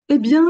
Eh bien,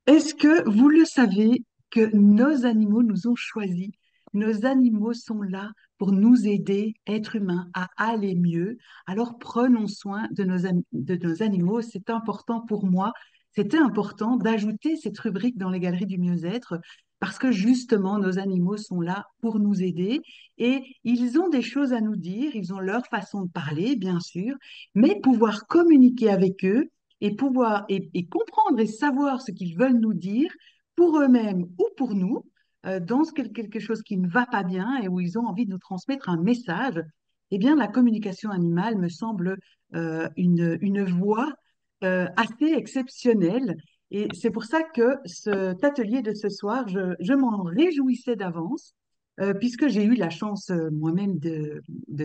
est-ce que vous le savez que nos animaux nous ont choisis? Nos animaux sont là pour nous aider, êtres humains, à aller mieux. Alors prenons soin de nos animaux. C'est important pour moi. C'était important d'ajouter cette rubrique dans les galeries du mieux-être parce que justement, nos animaux sont là pour nous aider et ils ont des choses à nous dire. Ils ont leur façon de parler, bien sûr, mais pouvoir communiquer avec eux et comprendre et savoir ce qu'ils veulent nous dire pour eux-mêmes ou pour nous, dans quelque chose qui ne va pas bien et où ils ont envie de nous transmettre un message, eh bien, la communication animale me semble une voie assez exceptionnelle. Et c'est pour ça que cet atelier de ce soir, je m'en réjouissais d'avance, puisque j'ai eu la chance moi-même de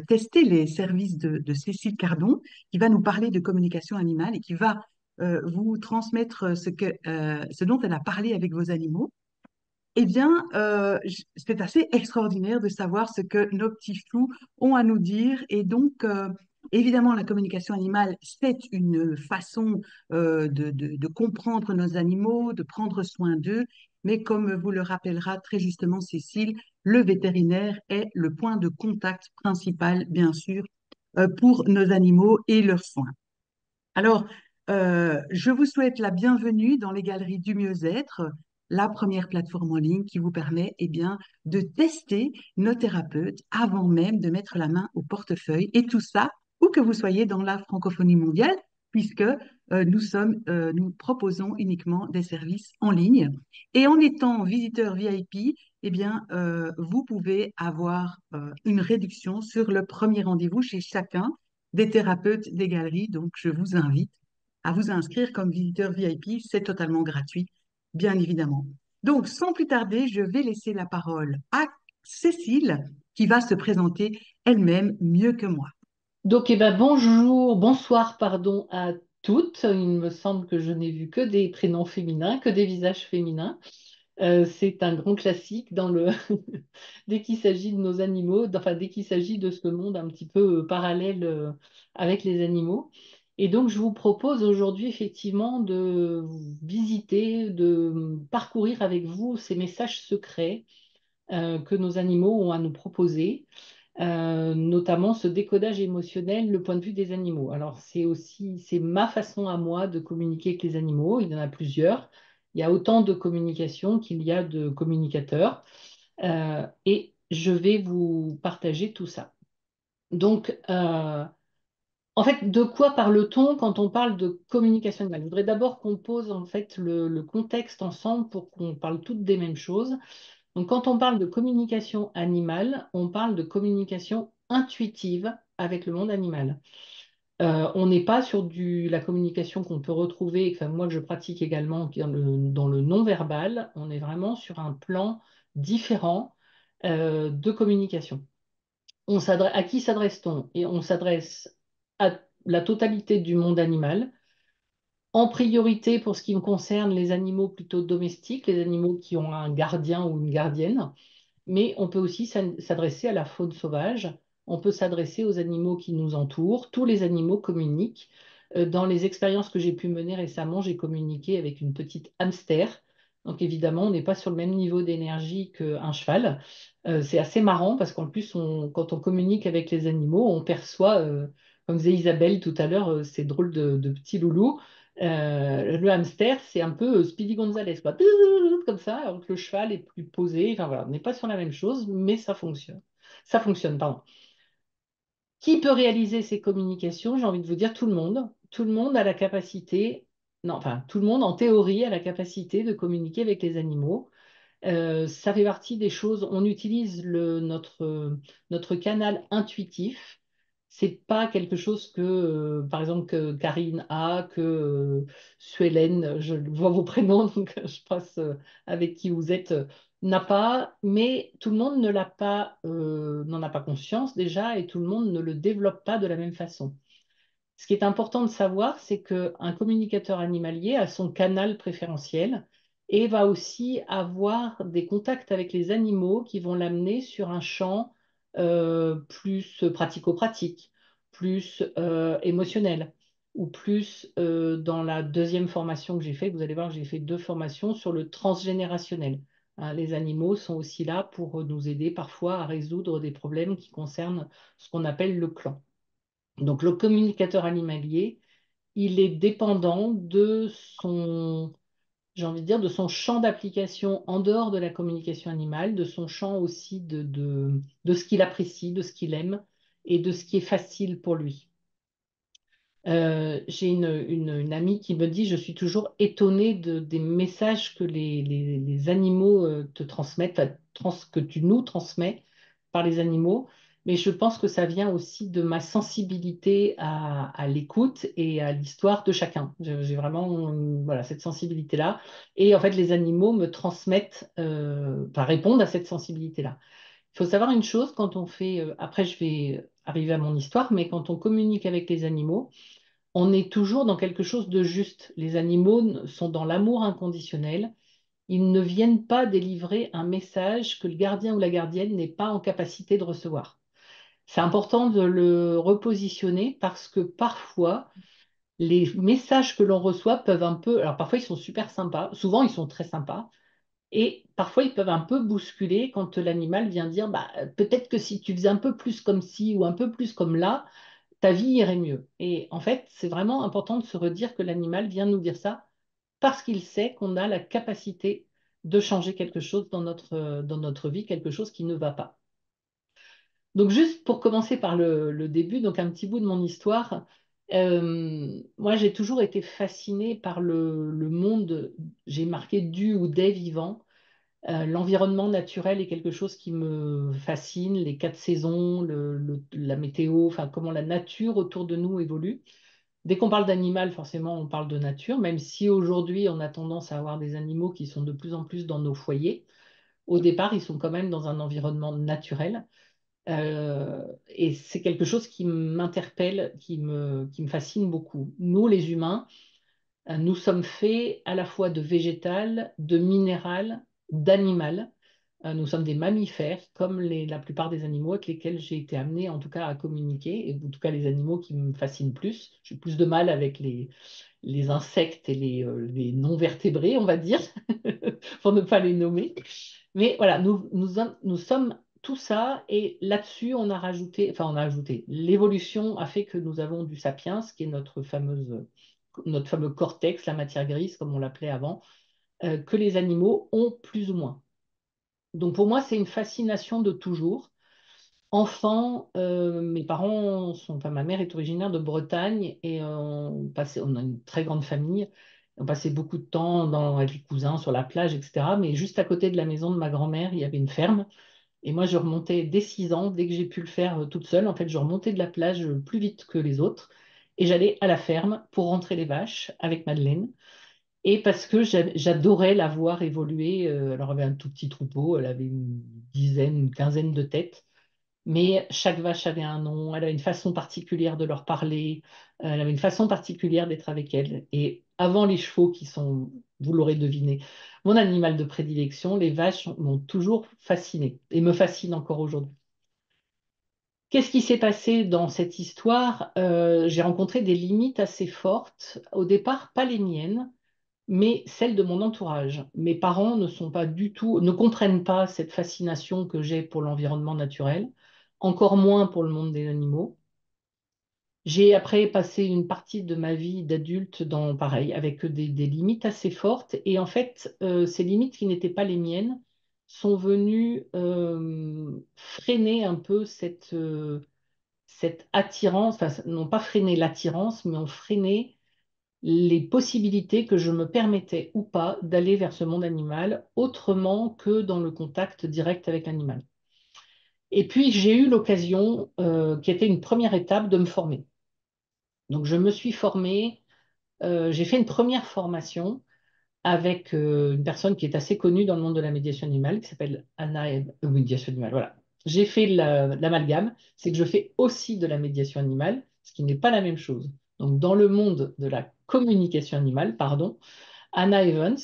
tester les services de Cécile Cardon, qui va nous parler de communication animale et qui va vous transmettre ce dont elle a parlé avec vos animaux. Eh bien, c'est assez extraordinaire de savoir ce que nos petits choux ont à nous dire. Et donc, évidemment, la communication animale, c'est une façon de comprendre nos animaux, de prendre soin d'eux. Mais comme vous le rappellera très justement Cécile, le vétérinaire est le point de contact principal, bien sûr, pour nos animaux et leurs soins. Alors, je vous souhaite la bienvenue dans les galeries du mieux-être, la première plateforme en ligne qui vous permet bien, de tester nos thérapeutes avant même de mettre la main au portefeuille. Et tout ça, où que vous soyez dans la francophonie mondiale, puisque nous proposons uniquement des services en ligne. Et en étant visiteur VIP, vous pouvez avoir une réduction sur le premier rendez-vous chez chacun des thérapeutes des galeries. Donc, je vous invite à vous inscrire comme visiteur VIP. C'est totalement gratuit, bien évidemment. Donc, sans plus tarder, je vais laisser la parole à Cécile, qui va se présenter elle-même mieux que moi. Donc, bonjour, bonsoir, pardon, à toutes. Il me semble que je n'ai vu que des prénoms féminins, que des visages féminins. C'est un grand classique dans le dès qu'il s'agit de nos animaux, enfin dès qu'il s'agit de ce monde un petit peu parallèle avec les animaux. Et donc, je vous propose aujourd'hui effectivement de visiter, de parcourir avec vous ces messages secrets que nos animaux ont à nous proposer, notamment ce décodage émotionnel, le point de vue des animaux. Alors, c'est ma façon à moi de communiquer avec les animaux. Il y en a plusieurs. Il y a autant de communication qu'il y a de communicateurs. Et je vais vous partager tout ça. Donc, en fait, de quoi parle-t-on quand on parle de communication animale? Je voudrais d'abord qu'on pose en fait le contexte ensemble pour qu'on parle toutes des mêmes choses. Donc, quand on parle de communication animale, on parle de communication intuitive avec le monde animal. On n'est pas sur la communication qu'on peut retrouver, enfin moi que je pratique également dans le non-verbal, on est vraiment sur un plan différent de communication. À qui s'adresse-t-on? Et on s'adresse à la totalité du monde animal, en priorité pour ce qui me concerne les animaux plutôt domestiques, les animaux qui ont un gardien ou une gardienne, mais on peut aussi s'adresser à la faune sauvage, on peut s'adresser aux animaux qui nous entourent, tous les animaux communiquent. Dans les expériences que j'ai pu mener récemment, j'ai communiqué avec une petite hamster. Donc évidemment, on n'est pas sur le même niveau d'énergie qu'un cheval. C'est assez marrant parce qu'en plus, quand on communique avec les animaux, on perçoit, comme disait Isabelle tout à l'heure, ces drôles de petits loulous. Le hamster, c'est un peu Speedy Gonzales, quoi. Comme ça, alors que le cheval est plus posé. Enfin voilà, on n'est pas sur la même chose, mais ça fonctionne. Ça fonctionne, pardon. Qui peut réaliser ces communications? J'ai envie de vous dire tout le monde. Tout le monde a la capacité, non, enfin, tout le monde en théorie a la capacité de communiquer avec les animaux. Ça fait partie des choses, on utilise notre canal intuitif. C'est pas quelque chose que, par exemple, que Karine a, que Suelen, je vois vos prénoms, donc je pense avec qui vous êtes, n'a pas, mais tout le monde ne l'a pas, n'en a pas conscience déjà, et tout le monde ne le développe pas de la même façon. Ce qui est important de savoir, c'est qu'un communicateur animalier a son canal préférentiel et va aussi avoir des contacts avec les animaux qui vont l'amener sur un champ plus pratico-pratique, plus émotionnel. ou plus dans la deuxième formation que j'ai faite. Vous allez voir que j'ai fait deux formations sur le transgénérationnel. Hein, les animaux sont aussi là pour nous aider parfois à résoudre des problèmes qui concernent ce qu'on appelle le clan. Donc le communicateur animalier, il est dépendant de son, j'ai envie de dire, de son champ d'application en dehors de la communication animale, de son champ aussi de ce qu'il apprécie, de ce qu'il aime et de ce qui est facile pour lui. J'ai une amie qui me dit, je suis toujours étonnée des messages que les animaux te transmettent, enfin, que tu nous transmets par les animaux, mais je pense que ça vient aussi de ma sensibilité à l'écoute et à l'histoire de chacun. J'ai vraiment voilà, cette sensibilité-là. Et en fait, les animaux me transmettent, enfin, répondent à cette sensibilité-là. Il faut savoir une chose, quand on fait, après je vais arriver à mon histoire, mais quand on communique avec les animaux, on est toujours dans quelque chose de juste. Les animaux sont dans l'amour inconditionnel. Ils ne viennent pas délivrer un message que le gardien ou la gardienne n'est pas en capacité de recevoir. C'est important de le repositionner parce que parfois, les messages que l'on reçoit peuvent un peu, alors parfois ils sont super sympas, souvent ils sont très sympas, et parfois ils peuvent un peu bousculer quand l'animal vient dire, bah, peut-être que si tu faisais un peu plus comme ci ou un peu plus comme là, ta vie irait mieux. Et en fait, c'est vraiment important de se redire que l'animal vient nous dire ça parce qu'il sait qu'on a la capacité de changer quelque chose dans notre vie, quelque chose qui ne va pas. Donc juste pour commencer par le début, donc un petit bout de mon histoire, moi j'ai toujours été fascinée par le monde, j'ai marqué du ou des vivants. L'environnement naturel est quelque chose qui me fascine, les quatre saisons, la météo, enfin comment la nature autour de nous évolue. Dès qu'on parle d'animal, forcément, on parle de nature, même si aujourd'hui on a tendance à avoir des animaux qui sont de plus en plus dans nos foyers. Au départ, ils sont quand même dans un environnement naturel. Et c'est quelque chose qui m'interpelle, qui me fascine beaucoup. Nous, les humains, nous sommes faits à la fois de végétal, de minéral, d'animal. Nous sommes des mammifères, comme la plupart des animaux avec lesquels j'ai été amenée, en tout cas, à communiquer, et en tout cas les animaux qui me fascinent plus. J'ai plus de mal avec les insectes et les non-vertébrés, on va dire, pour ne pas les nommer. Mais voilà, nous sommes tout ça, et là-dessus, on a ajouté, l'évolution a fait que nous avons du sapiens, qui est notre fameux cortex, la matière grise, comme on l'appelait avant, que les animaux ont plus ou moins. Donc pour moi, c'est une fascination de toujours. Enfant, mes parents sont, enfin ma mère est originaire de Bretagne et on a une très grande famille. On passait beaucoup de temps avec les cousins sur la plage, etc. Mais juste à côté de la maison de ma grand-mère, il y avait une ferme. Et moi, je remontais dès 6 ans, dès que j'ai pu le faire toute seule. En fait, je remontais de la plage plus vite que les autres. Et j'allais à la ferme pour rentrer les vaches avec Madeleine. Et parce que j'adorais la voir évoluer. Alors, elle avait un tout petit troupeau, elle avait une dizaine, une quinzaine de têtes. Mais chaque vache avait un nom, elle avait une façon particulière de leur parler, elle avait une façon particulière d'être avec elle. Et avant les chevaux, qui sont, vous l'aurez deviné, mon animal de prédilection, les vaches m'ont toujours fasciné et me fascinent encore aujourd'hui. Qu'est-ce qui s'est passé dans cette histoire? J'ai rencontré des limites assez fortes. Au départ, pas les miennes, mais celles de mon entourage. Mes parents ne sont pas du tout, ne comprennent pas cette fascination que j'ai pour l'environnement naturel, encore moins pour le monde des animaux. J'ai après passé une partie de ma vie d'adulte dans pareil, avec des limites assez fortes. Et en fait, ces limites qui n'étaient pas les miennes sont venues freiner un peu cette attirance, enfin, n'ont pas freiné l'attirance, mais ont freiné les possibilités que je me permettais ou pas d'aller vers ce monde animal autrement que dans le contact direct avec l'animal. Et puis j'ai eu l'occasion, qui était une première étape, de me former. Donc je me suis formée, j'ai fait une première formation avec une personne qui est assez connue dans le monde de la médiation animale, qui s'appelle Anna, médiation animale, voilà. J'ai fait l'amalgame, c'est que je fais aussi de la médiation animale, ce qui n'est pas la même chose. Donc dans le monde de la communication animale, pardon, Anna Evans,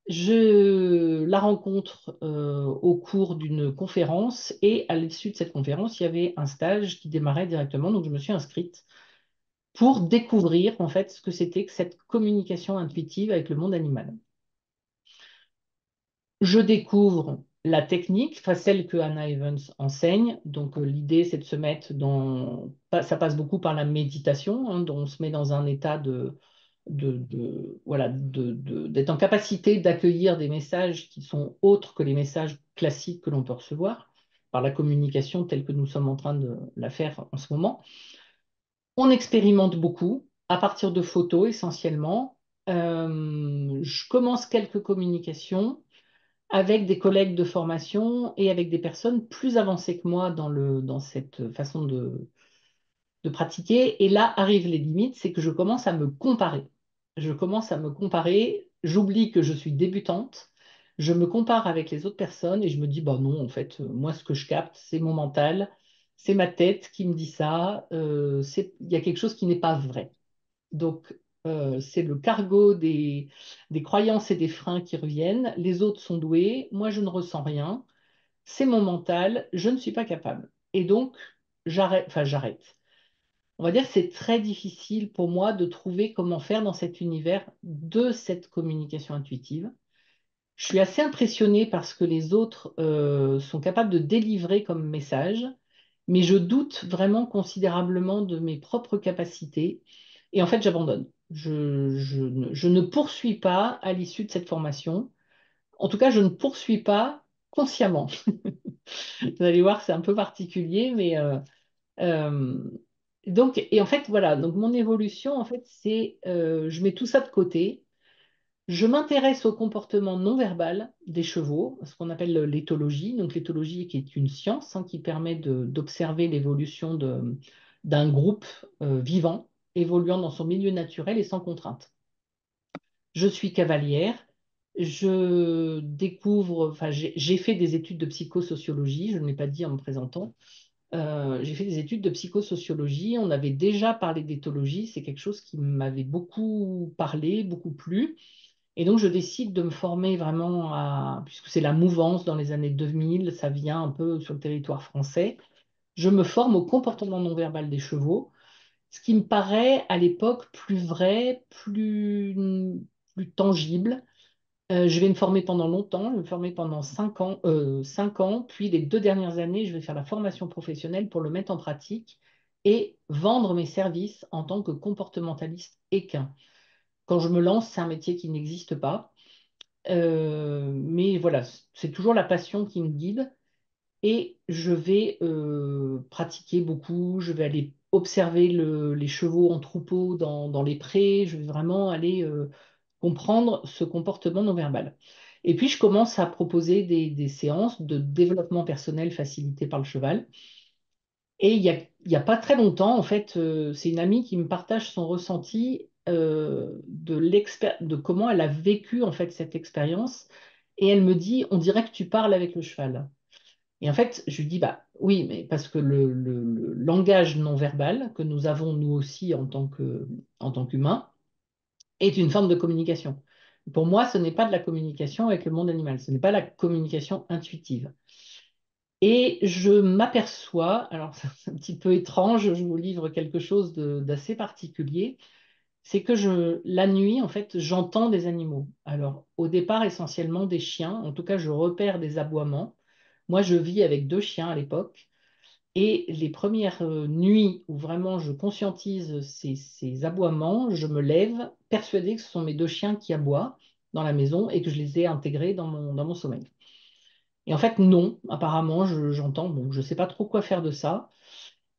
je la rencontre au cours d'une conférence et à l'issue de cette conférence, il y avait un stage qui démarrait directement, donc je me suis inscrite. pour découvrir en fait ce que c'était que cette communication intuitive avec le monde animal. Je découvre la technique, enfin celle que Hannah Evans enseigne. Donc l'idée, c'est de se mettre dans... Ça passe beaucoup par la méditation, hein, dont on se met dans un état voilà, d'être en capacité d'accueillir des messages qui sont autres que les messages classiques que l'on peut recevoir par la communication telle que nous sommes en train de la faire en ce moment. On expérimente beaucoup à partir de photos essentiellement. Je commence quelques communications avec des collègues de formation et avec des personnes plus avancées que moi dans cette façon de pratiquer. Et là arrivent les limites, c'est que je commence à me comparer. Je commence à me comparer, j'oublie que je suis débutante, je me compare avec les autres personnes et je me dis, bah non, en fait, moi, ce que je capte, c'est mon mental, c'est ma tête qui me dit ça, il y a quelque chose qui n'est pas vrai. Donc, c'est le cargo des croyances et des freins qui reviennent. Les autres sont doués, moi je ne ressens rien. C'est mon mental, je ne suis pas capable. Et donc, j'arrête. On va dire que c'est très difficile pour moi de trouver comment faire dans cet univers de cette communication intuitive. Je suis assez impressionnée par ce que les autres sont capables de délivrer comme message, mais je doute vraiment considérablement de mes propres capacités et en fait j'abandonne. Je ne poursuis pas à l'issue de cette formation. En tout cas, je ne poursuis pas consciemment. Vous allez voir, c'est un peu particulier, mais euh, donc et en fait voilà. Donc mon évolution en fait c'est je mets tout ça de côté. Je m'intéresse au comportement non verbal des chevaux, ce qu'on appelle l'éthologie. Donc l'éthologie qui est une science qui permet d'observer l'évolution d'un groupe vivant évoluant dans son milieu naturel et sans contrainte. Je suis cavalière, je découvre, enfin j'ai fait des études de psychosociologie, je ne l'ai pas dit en me présentant. J'ai fait des études de psychosociologie, on avait déjà parlé d'éthologie, c'est quelque chose qui m'avait beaucoup parlé, beaucoup plu. Et donc, je décide de me former vraiment puisque c'est la mouvance dans les années 2000, ça vient un peu sur le territoire français. Je me forme au comportement non verbal des chevaux, ce qui me paraît à l'époque plus vrai, plus tangible. Je vais me former pendant longtemps, je vais me former pendant 5 ans, puis les 2 dernières années, je vais faire la formation professionnelle pour le mettre en pratique et vendre mes services en tant que comportementaliste équin. Quand je me lance, c'est un métier qui n'existe pas. Mais voilà, c'est toujours la passion qui me guide et je vais pratiquer beaucoup. Je vais aller observer les chevaux en troupeau dans les prés. Je vais vraiment aller comprendre ce comportement non verbal. Et puis, je commence à proposer des séances de développement personnel facilitées par le cheval. Et il y a pas très longtemps, en fait, c'est une amie qui me partage son ressenti de comment elle a vécu en fait cette expérience. Et elle me dit, on dirait que tu parles avec le cheval. Et en fait, je lui dis, bah oui, mais parce que le langage non verbal que nous avons nous aussi en tant qu'humains est une forme de communication. Pour moi, ce n'est pas de la communication avec le monde animal, ce n'est pas la communication intuitive. Et je m'aperçois, alors c'est un petit peu étrange, je vous livre quelque chose d'assez particulier, c'est que la nuit, en fait, j'entends des animaux. Alors, au départ, essentiellement des chiens, en tout cas, je repère des aboiements. Moi, je vis avec 2 chiens à l'époque, et les premières nuits où vraiment je conscientise ces aboiements, je me lève persuadée que ce sont mes 2 chiens qui aboient dans la maison et que je les ai intégrés dans mon sommeil. Et en fait, non, apparemment, j'entends, bon, je ne sais pas trop quoi faire de ça.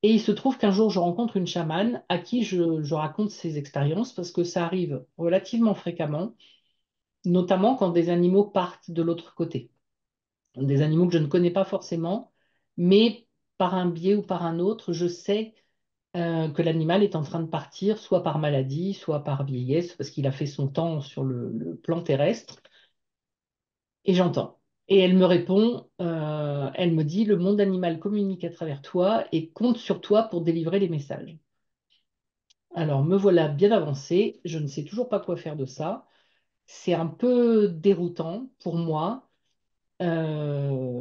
Et il se trouve qu'un jour, je rencontre une chamane à qui je raconte ces expériences parce que ça arrive relativement fréquemment, notamment quand des animaux partent de l'autre côté. Des animaux que je ne connais pas forcément, mais par un biais ou par un autre, je sais que l'animal est en train de partir, soit par maladie, soit par vieillesse, parce qu'il a fait son temps sur le plan terrestre. Et j'entends. Et elle me répond, elle me dit, le monde animal communique à travers toi et compte sur toi pour délivrer les messages. Alors, me voilà bien avancé, je ne sais toujours pas quoi faire de ça. C'est un peu déroutant pour moi.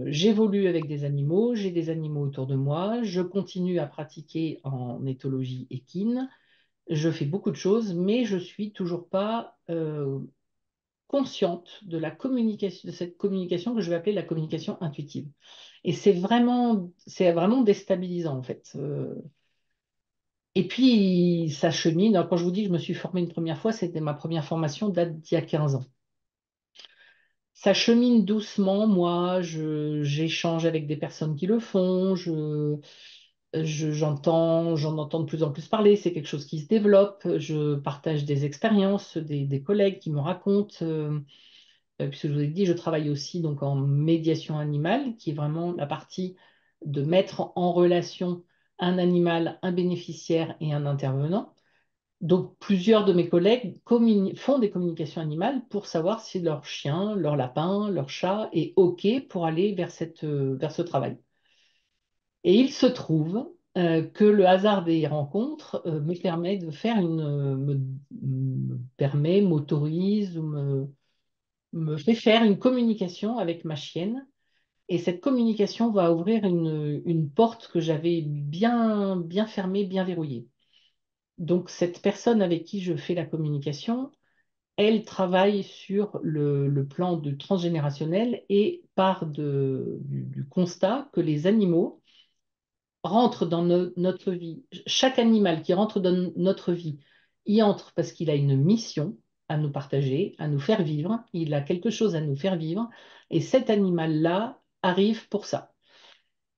J'évolue avec des animaux, j'ai des animaux autour de moi, je continue à pratiquer en éthologie équine, Je fais beaucoup de choses, mais je suis toujours pas consciente de la communication, de cette communication que je vais appeler la communication intuitive. Et c'est vraiment déstabilisant en fait. Et puis ça chemine. Alors, quand je vous dis que je me suis formée une première fois, c'était ma première formation date d'il y a 15 ans. Ça chemine doucement, moi, j'échange avec des personnes qui le font, j'en entends de plus en plus parler, c'est quelque chose qui se développe, je partage des expériences, des collègues qui me racontent, puisque je vous ai dit, je travaille aussi donc en médiation animale, qui est vraiment la partie de mettre en relation un animal, un bénéficiaire et un intervenant. Donc, plusieurs de mes collègues font des communications animales pour savoir si leur chien, leur lapin, leur chat est OK pour aller vers ce travail. Et il se trouve que le hasard des rencontres me permet de faire me permet, m'autorise ou me fait faire une communication avec ma chienne. Et cette communication va ouvrir une porte que j'avais bien fermée, bien verrouillée. Donc, cette personne avec qui je fais la communication, elle travaille sur le plan du transgénérationnel et part du constat que les animaux rentrent dans notre vie. Chaque animal qui rentre dans notre vie y entre parce qu'il a une mission à nous partager, à nous faire vivre. Il a quelque chose à nous faire vivre. Et cet animal-là arrive pour ça.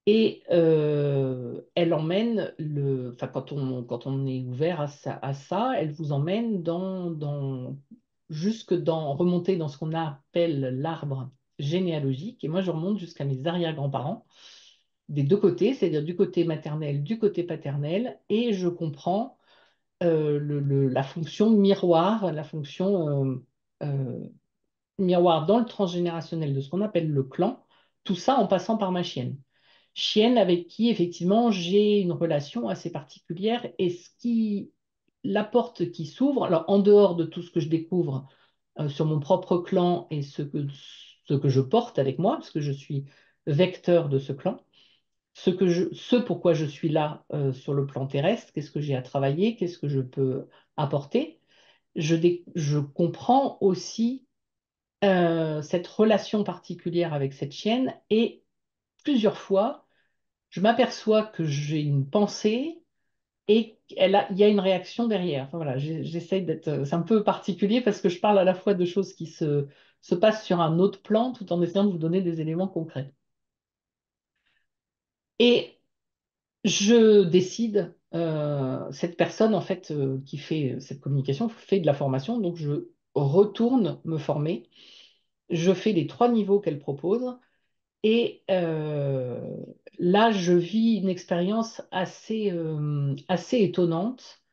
Et elle emmène enfin, quand on est ouvert à ça, elle vous emmène jusque remonter dans ce qu'on appelle l'arbre généalogique. Et moi, je remonte jusqu'à mes arrière-grands-parents, des deux côtés, c'est-à-dire du côté maternel, du côté paternel, et je comprends la fonction miroir, la fonction miroir dans le transgénérationnel de ce qu'on appelle le clan, tout ça en passant par ma chienne. Chienne avec qui, effectivement, j'ai une relation assez particulière et la porte qui s'ouvre, alors en dehors de tout ce que je découvre sur mon propre clan et ce que je porte avec moi, parce que je suis vecteur de ce clan, ce pourquoi je suis là sur le plan terrestre, qu'est-ce que j'ai à travailler, qu'est-ce que je peux apporter, je comprends aussi cette relation particulière avec cette chienne et plusieurs fois, je m'aperçois que j'ai une pensée et il y a une réaction derrière. Enfin, voilà, j'essaye d'être. C'est un peu particulier parce que je parle à la fois de choses qui se passent sur un autre plan tout en essayant de vous donner des éléments concrets. Et je décide, cette personne en fait qui fait cette communication fait de la formation, donc je retourne me former. Je fais les 3 niveaux qu'elle propose. Et là, je vis une expérience assez étonnante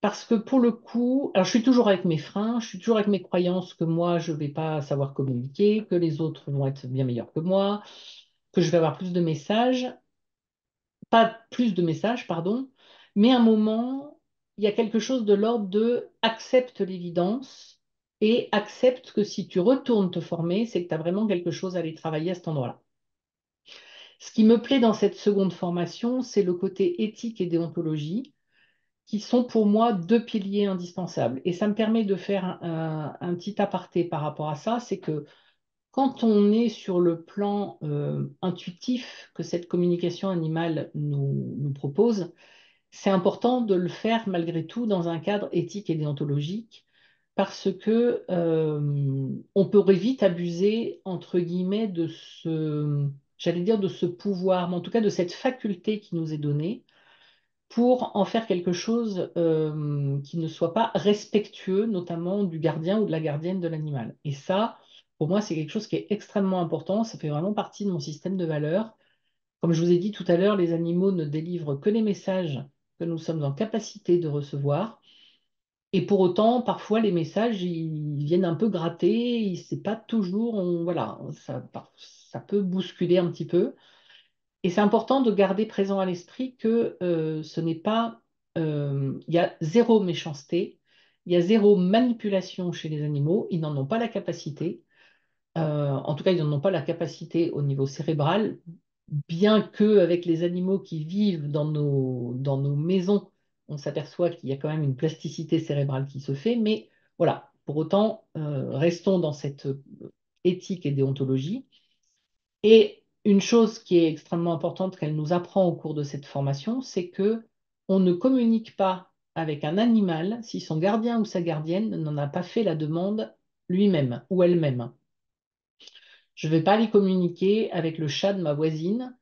parce que pour le coup, alors je suis toujours avec mes freins, je suis toujours avec mes croyances que moi, je ne vais pas savoir communiquer, que les autres vont être bien meilleurs que moi, que je vais avoir plus de messages, pas plus de messages, pardon, mais à un moment, il y a quelque chose de l'ordre de accepte l'évidence et accepte que si tu retournes te former, c'est que tu as vraiment quelque chose à aller travailler à cet endroit-là. Ce qui me plaît dans cette seconde formation, c'est le côté éthique et déontologie, qui sont pour moi 2 piliers indispensables. Et ça me permet de faire un petit aparté par rapport à ça, c'est que quand on est sur le plan intuitif que cette communication animale nous propose, c'est important de le faire malgré tout dans un cadre éthique et déontologique, parce que on pourrait vite abuser, entre guillemets, j'allais dire de ce pouvoir, mais en tout cas de cette faculté qui nous est donnée, pour en faire quelque chose qui ne soit pas respectueux, notamment du gardien ou de la gardienne de l'animal. Et ça, pour moi, c'est quelque chose qui est extrêmement important. Ça fait vraiment partie de mon système de valeurs. Comme je vous ai dit tout à l'heure, les animaux ne délivrent que les messages que nous sommes en capacité de recevoir. Et pour autant, parfois, les messages, ils viennent un peu gratter. C'est pas toujours, voilà, ça peut bousculer un petit peu. Et c'est important de garder présent à l'esprit que ce n'est pas, il y a zéro méchanceté, il y a zéro manipulation chez les animaux. Ils n'en ont pas la capacité. En tout cas, ils n'en ont pas la capacité au niveau cérébral, bien que avec les animaux qui vivent dans nos maisons on s'aperçoit qu'il y a quand même une plasticité cérébrale qui se fait, mais voilà, pour autant, restons dans cette éthique et déontologie. Et une chose qui est extrêmement importante qu'elle nous apprend au cours de cette formation, c'est que on ne communique pas avec un animal si son gardien ou sa gardienne n'en a pas fait la demande lui-même ou elle-même. Je ne vais pas aller communiquer avec le chat de ma voisine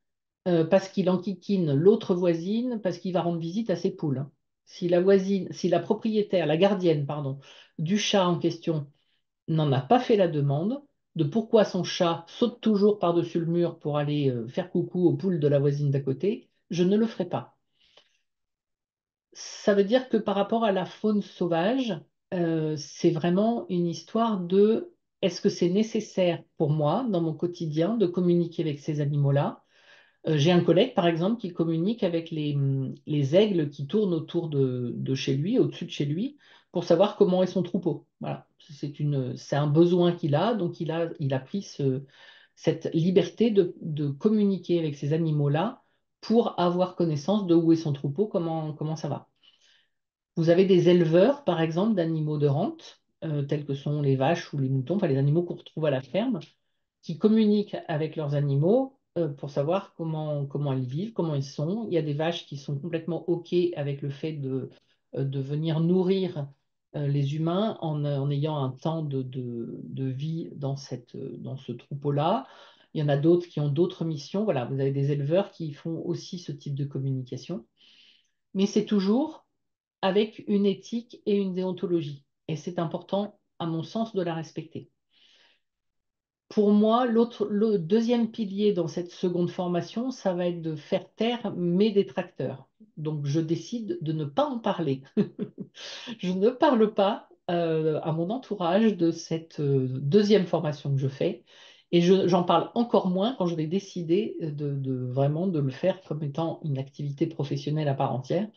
parce qu'il enquiquine l'autre voisine parce qu'il va rendre visite à ses poules. Si la voisine, si la propriétaire, la gardienne, pardon, du chat en question n'en a pas fait la demande, de pourquoi son chat saute toujours par-dessus le mur pour aller faire coucou aux poules de la voisine d'à côté, je ne le ferai pas. Ça veut dire que par rapport à la faune sauvage, c'est vraiment une histoire de est-ce que c'est nécessaire pour moi, dans mon quotidien, de communiquer avec ces animaux-là? J'ai un collègue, par exemple, qui communique avec les aigles qui tournent autour de chez lui, au-dessus de chez lui, pour savoir comment est son troupeau. Voilà, c'est un besoin qu'il a, donc il a pris cette liberté de communiquer avec ces animaux-là pour avoir connaissance de où est son troupeau, comment ça va. Vous avez des éleveurs, par exemple, d'animaux de rente, tels que sont les vaches ou les moutons, enfin les animaux qu'on retrouve à la ferme, qui communiquent avec leurs animaux pour savoir comment ils vivent, comment ils sont. Il y a des vaches qui sont complètement OK avec le fait de venir nourrir les humains en ayant un temps de vie dans ce troupeau-là. Il y en a d'autres qui ont d'autres missions. Voilà, vous avez des éleveurs qui font aussi ce type de communication. Mais c'est toujours avec une éthique et une déontologie. Et c'est important, à mon sens, de la respecter. Pour moi, le deuxième pilier dans cette seconde formation, ça va être de faire taire mes détracteurs. Donc, je décide de ne pas en parler. Je ne parle pas à mon entourage de cette deuxième formation que je fais. Et j'en parle encore moins quand je vais décider vraiment de le faire comme étant une activité professionnelle à part entière,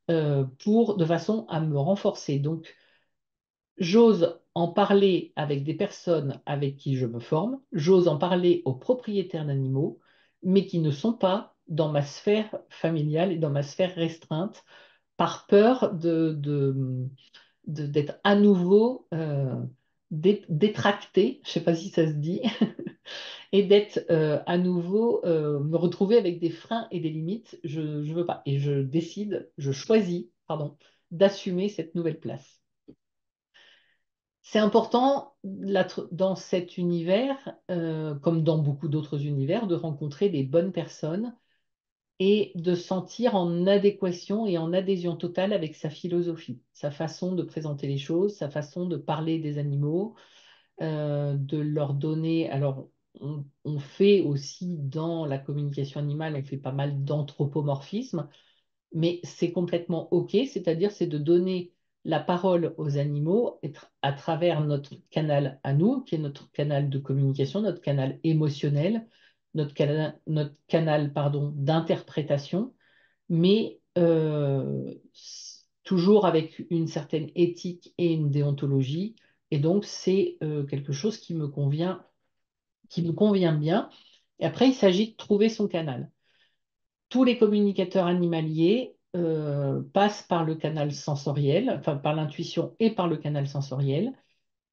de façon à me renforcer. Donc, j'ose en parler avec des personnes avec qui je me forme, j'ose en parler aux propriétaires d'animaux, mais qui ne sont pas dans ma sphère familiale et dans ma sphère restreinte, par peur d'être à nouveau détracté, je ne sais pas si ça se dit, et d'être à nouveau me retrouver avec des freins et des limites. Je ne veux pas. Et je choisis, pardon, d'assumer cette nouvelle place. C'est important dans cet univers, comme dans beaucoup d'autres univers, de rencontrer des bonnes personnes et de sentir en adéquation et en adhésion totale avec sa philosophie, sa façon de présenter les choses, sa façon de parler des animaux, de leur donner. Alors, on fait aussi dans la communication animale, on fait pas mal d'anthropomorphisme, mais c'est complètement OK, c'est-à-dire c'est de donner la parole aux animaux à travers notre canal à nous, qui est notre canal de communication, notre canal émotionnel, notre canal, pardon, d'interprétation, mais toujours avec une certaine éthique et une déontologie. Et donc, c'est quelque chose qui me convient bien. Et après, il s'agit de trouver son canal. Tous les communicateurs animaliers passent par le canal sensoriel, enfin par l'intuition et par le canal sensoriel,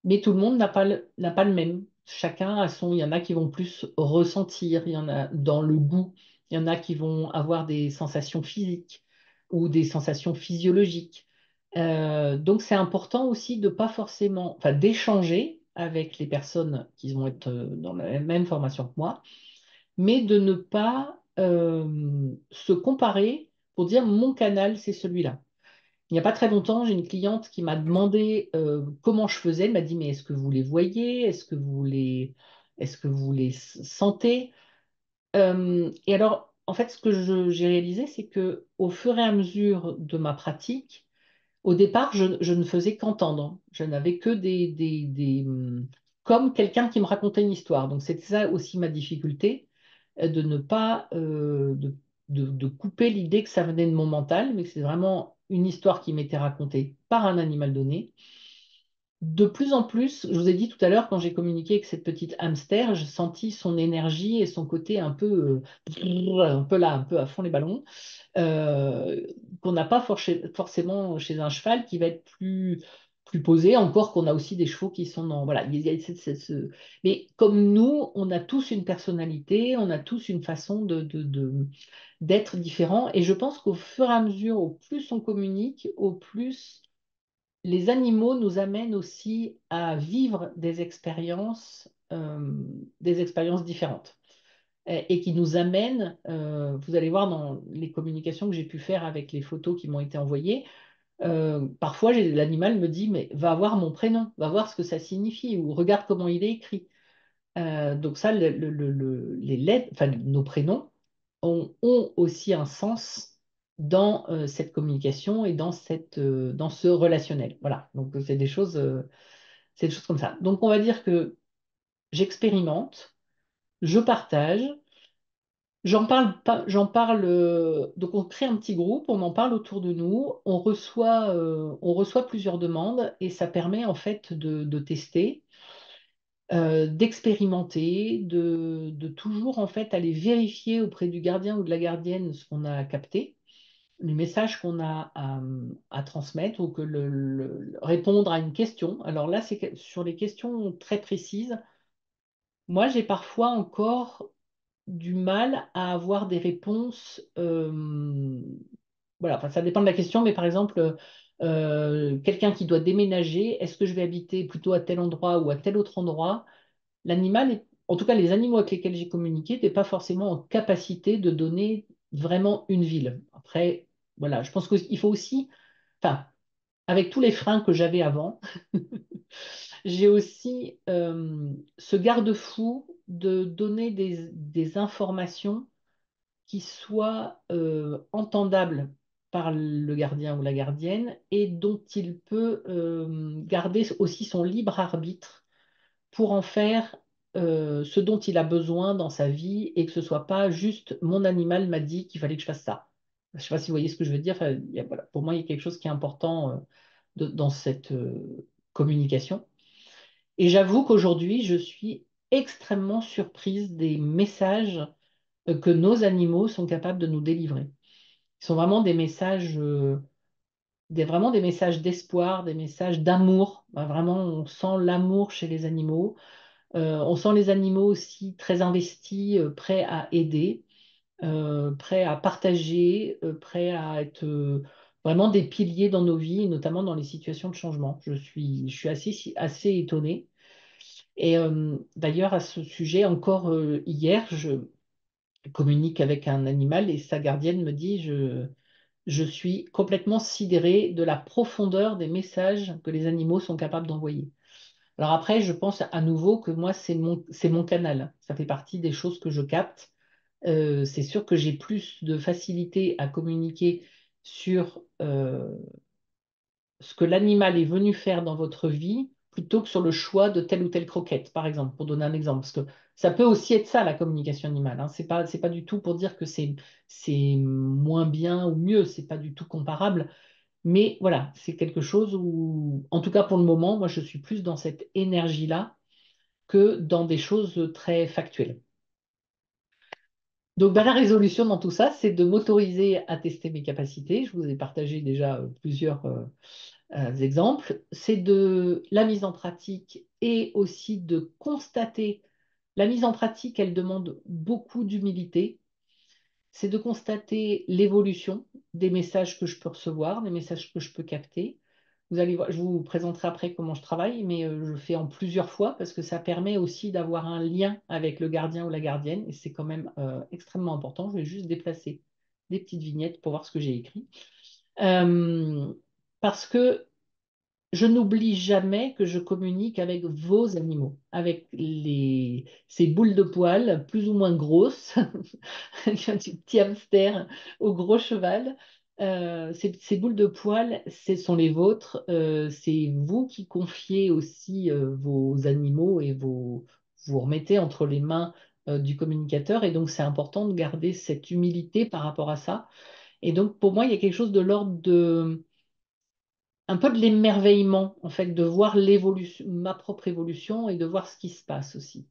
mais tout le monde n'a pas le même. Chacun a il y en a qui vont plus ressentir, il y en a dans le goût, il y en a qui vont avoir des sensations physiques ou des sensations physiologiques. Donc c'est important aussi de pas forcément, enfin d'échanger avec les personnes qui vont être dans la même formation que moi, mais de ne pas se comparer pour dire mon canal, c'est celui-là. Il n'y a pas très longtemps, j'ai une cliente qui m'a demandé comment je faisais. Elle m'a dit, mais est-ce que vous les voyez? Est-ce que vous les sentez? Et alors, en fait, ce que j'ai réalisé, c'est que au fur et à mesure de ma pratique, au départ, je ne faisais qu'entendre. Je n'avais que comme quelqu'un qui me racontait une histoire. Donc, c'était ça aussi ma difficulté, de ne pas de couper l'idée que ça venait de mon mental, mais que c'est vraiment une histoire qui m'était racontée par un animal donné. De plus en plus, je vous ai dit tout à l'heure, quand j'ai communiqué avec cette petite hamster, j'ai senti son énergie et son côté un peu, un peu là, un peu à fond les ballons, euh, qu'on n'a pas forcément chez un cheval qui va être plus posé, encore qu'on a aussi des chevaux qui sont dans... Voilà, il y a mais comme nous, on a tous une personnalité, on a tous une façon d'être différents, et je pense qu'au fur et à mesure, au plus on communique, au plus les animaux nous amènent aussi à vivre des expériences différentes et qui nous amènent, vous allez voir dans les communications que j'ai pu faire avec les photos qui m'ont été envoyées, parfois l'animal me dit, mais va voir mon prénom, va voir ce que ça signifie ou regarde comment il est écrit. Donc ça, les lettres, enfin, nos prénoms ont aussi un sens dans cette communication et dans ce relationnel. Voilà, donc c'est des choses comme ça. Donc on va dire que j'expérimente, je partage, j'en parle pas, j'en parle. Donc on crée un petit groupe, on en parle autour de nous, on reçoit plusieurs demandes et ça permet en fait de tester, d'expérimenter, de toujours en fait aller vérifier auprès du gardien ou de la gardienne ce qu'on a capté, les messages qu'on a à transmettre ou que répondre à une question. Alors là, c'est sur les questions très précises. Moi, j'ai parfois encore du mal à avoir des réponses. Voilà, enfin, ça dépend de la question, mais par exemple, quelqu'un qui doit déménager, est-ce que je vais habiter plutôt à tel endroit ou à tel autre endroit? En tout cas, les animaux avec lesquels j'ai communiqué n'étaient pas forcément en capacité de donner vraiment une ville. Après, voilà, je pense qu'il faut aussi, enfin, avec tous les freins que j'avais avant, j'ai aussi ce garde-fou de donner des informations qui soient entendables par le gardien ou la gardienne et dont il peut garder aussi son libre arbitre pour en faire ce dont il a besoin dans sa vie et que ce soit pas juste mon animal m'a dit qu'il fallait que je fasse ça. Je ne sais pas si vous voyez ce que je veux dire. Enfin, voilà, pour moi, il y a quelque chose qui est important dans cette communication. Et j'avoue qu'aujourd'hui, je suis extrêmement surprise des messages que nos animaux sont capables de nous délivrer. Ils sont vraiment des messages, vraiment des messages d'espoir, des messages d'amour. Vraiment, on sent l'amour chez les animaux. On sent les animaux aussi très investis, prêts à aider, prêts à partager, prêts à être vraiment des piliers dans nos vies, et notamment dans les situations de changement. Je suis assez étonnée. Et d'ailleurs, à ce sujet, encore hier, je communique avec un animal et sa gardienne me dit, je suis complètement sidérée de la profondeur des messages que les animaux sont capables d'envoyer. Alors après, je pense à nouveau que moi, c'est mon canal. Ça fait partie des choses que je capte. C'est sûr que j'ai plus de facilité à communiquer sur ce que l'animal est venu faire dans votre vie plutôt que sur le choix de telle ou telle croquette, par exemple, pour donner un exemple. Parce que ça peut aussi être ça, la communication animale. Hein. C'est pas du tout pour dire que c'est moins bien ou mieux. C'est pas du tout comparable. Mais voilà, c'est quelque chose où, en tout cas pour le moment, moi, je suis plus dans cette énergie-là que dans des choses très factuelles. Donc, bah, la résolution dans tout ça, c'est de m'autoriser à tester mes capacités. Je vous ai partagé déjà plusieurs exemples. C'est de la mise en pratique et aussi de constater. La mise en pratique, elle demande beaucoup d'humilité. C'est de constater l'évolution des messages que je peux recevoir, des messages que je peux capter. Vous allez voir, je vous présenterai après comment je travaille, mais je le fais en plusieurs fois parce que ça permet aussi d'avoir un lien avec le gardien ou la gardienne et c'est quand même extrêmement important. Je vais juste déplacer des petites vignettes pour voir ce que j'ai écrit. Euh, Parce que je n'oublie jamais que je communique avec vos animaux, avec ces boules de poils plus ou moins grosses, du petit hamster au gros cheval. Ces boules de poils, ce sont les vôtres. C'est vous qui confiez aussi vos animaux et vous remettez entre les mains du communicateur. Et donc, c'est important de garder cette humilité par rapport à ça. Et donc, pour moi, il y a quelque chose de l'ordre de un peu de l'émerveillement, en fait, de voir l'évolution, ma propre évolution et de voir ce qui se passe aussi.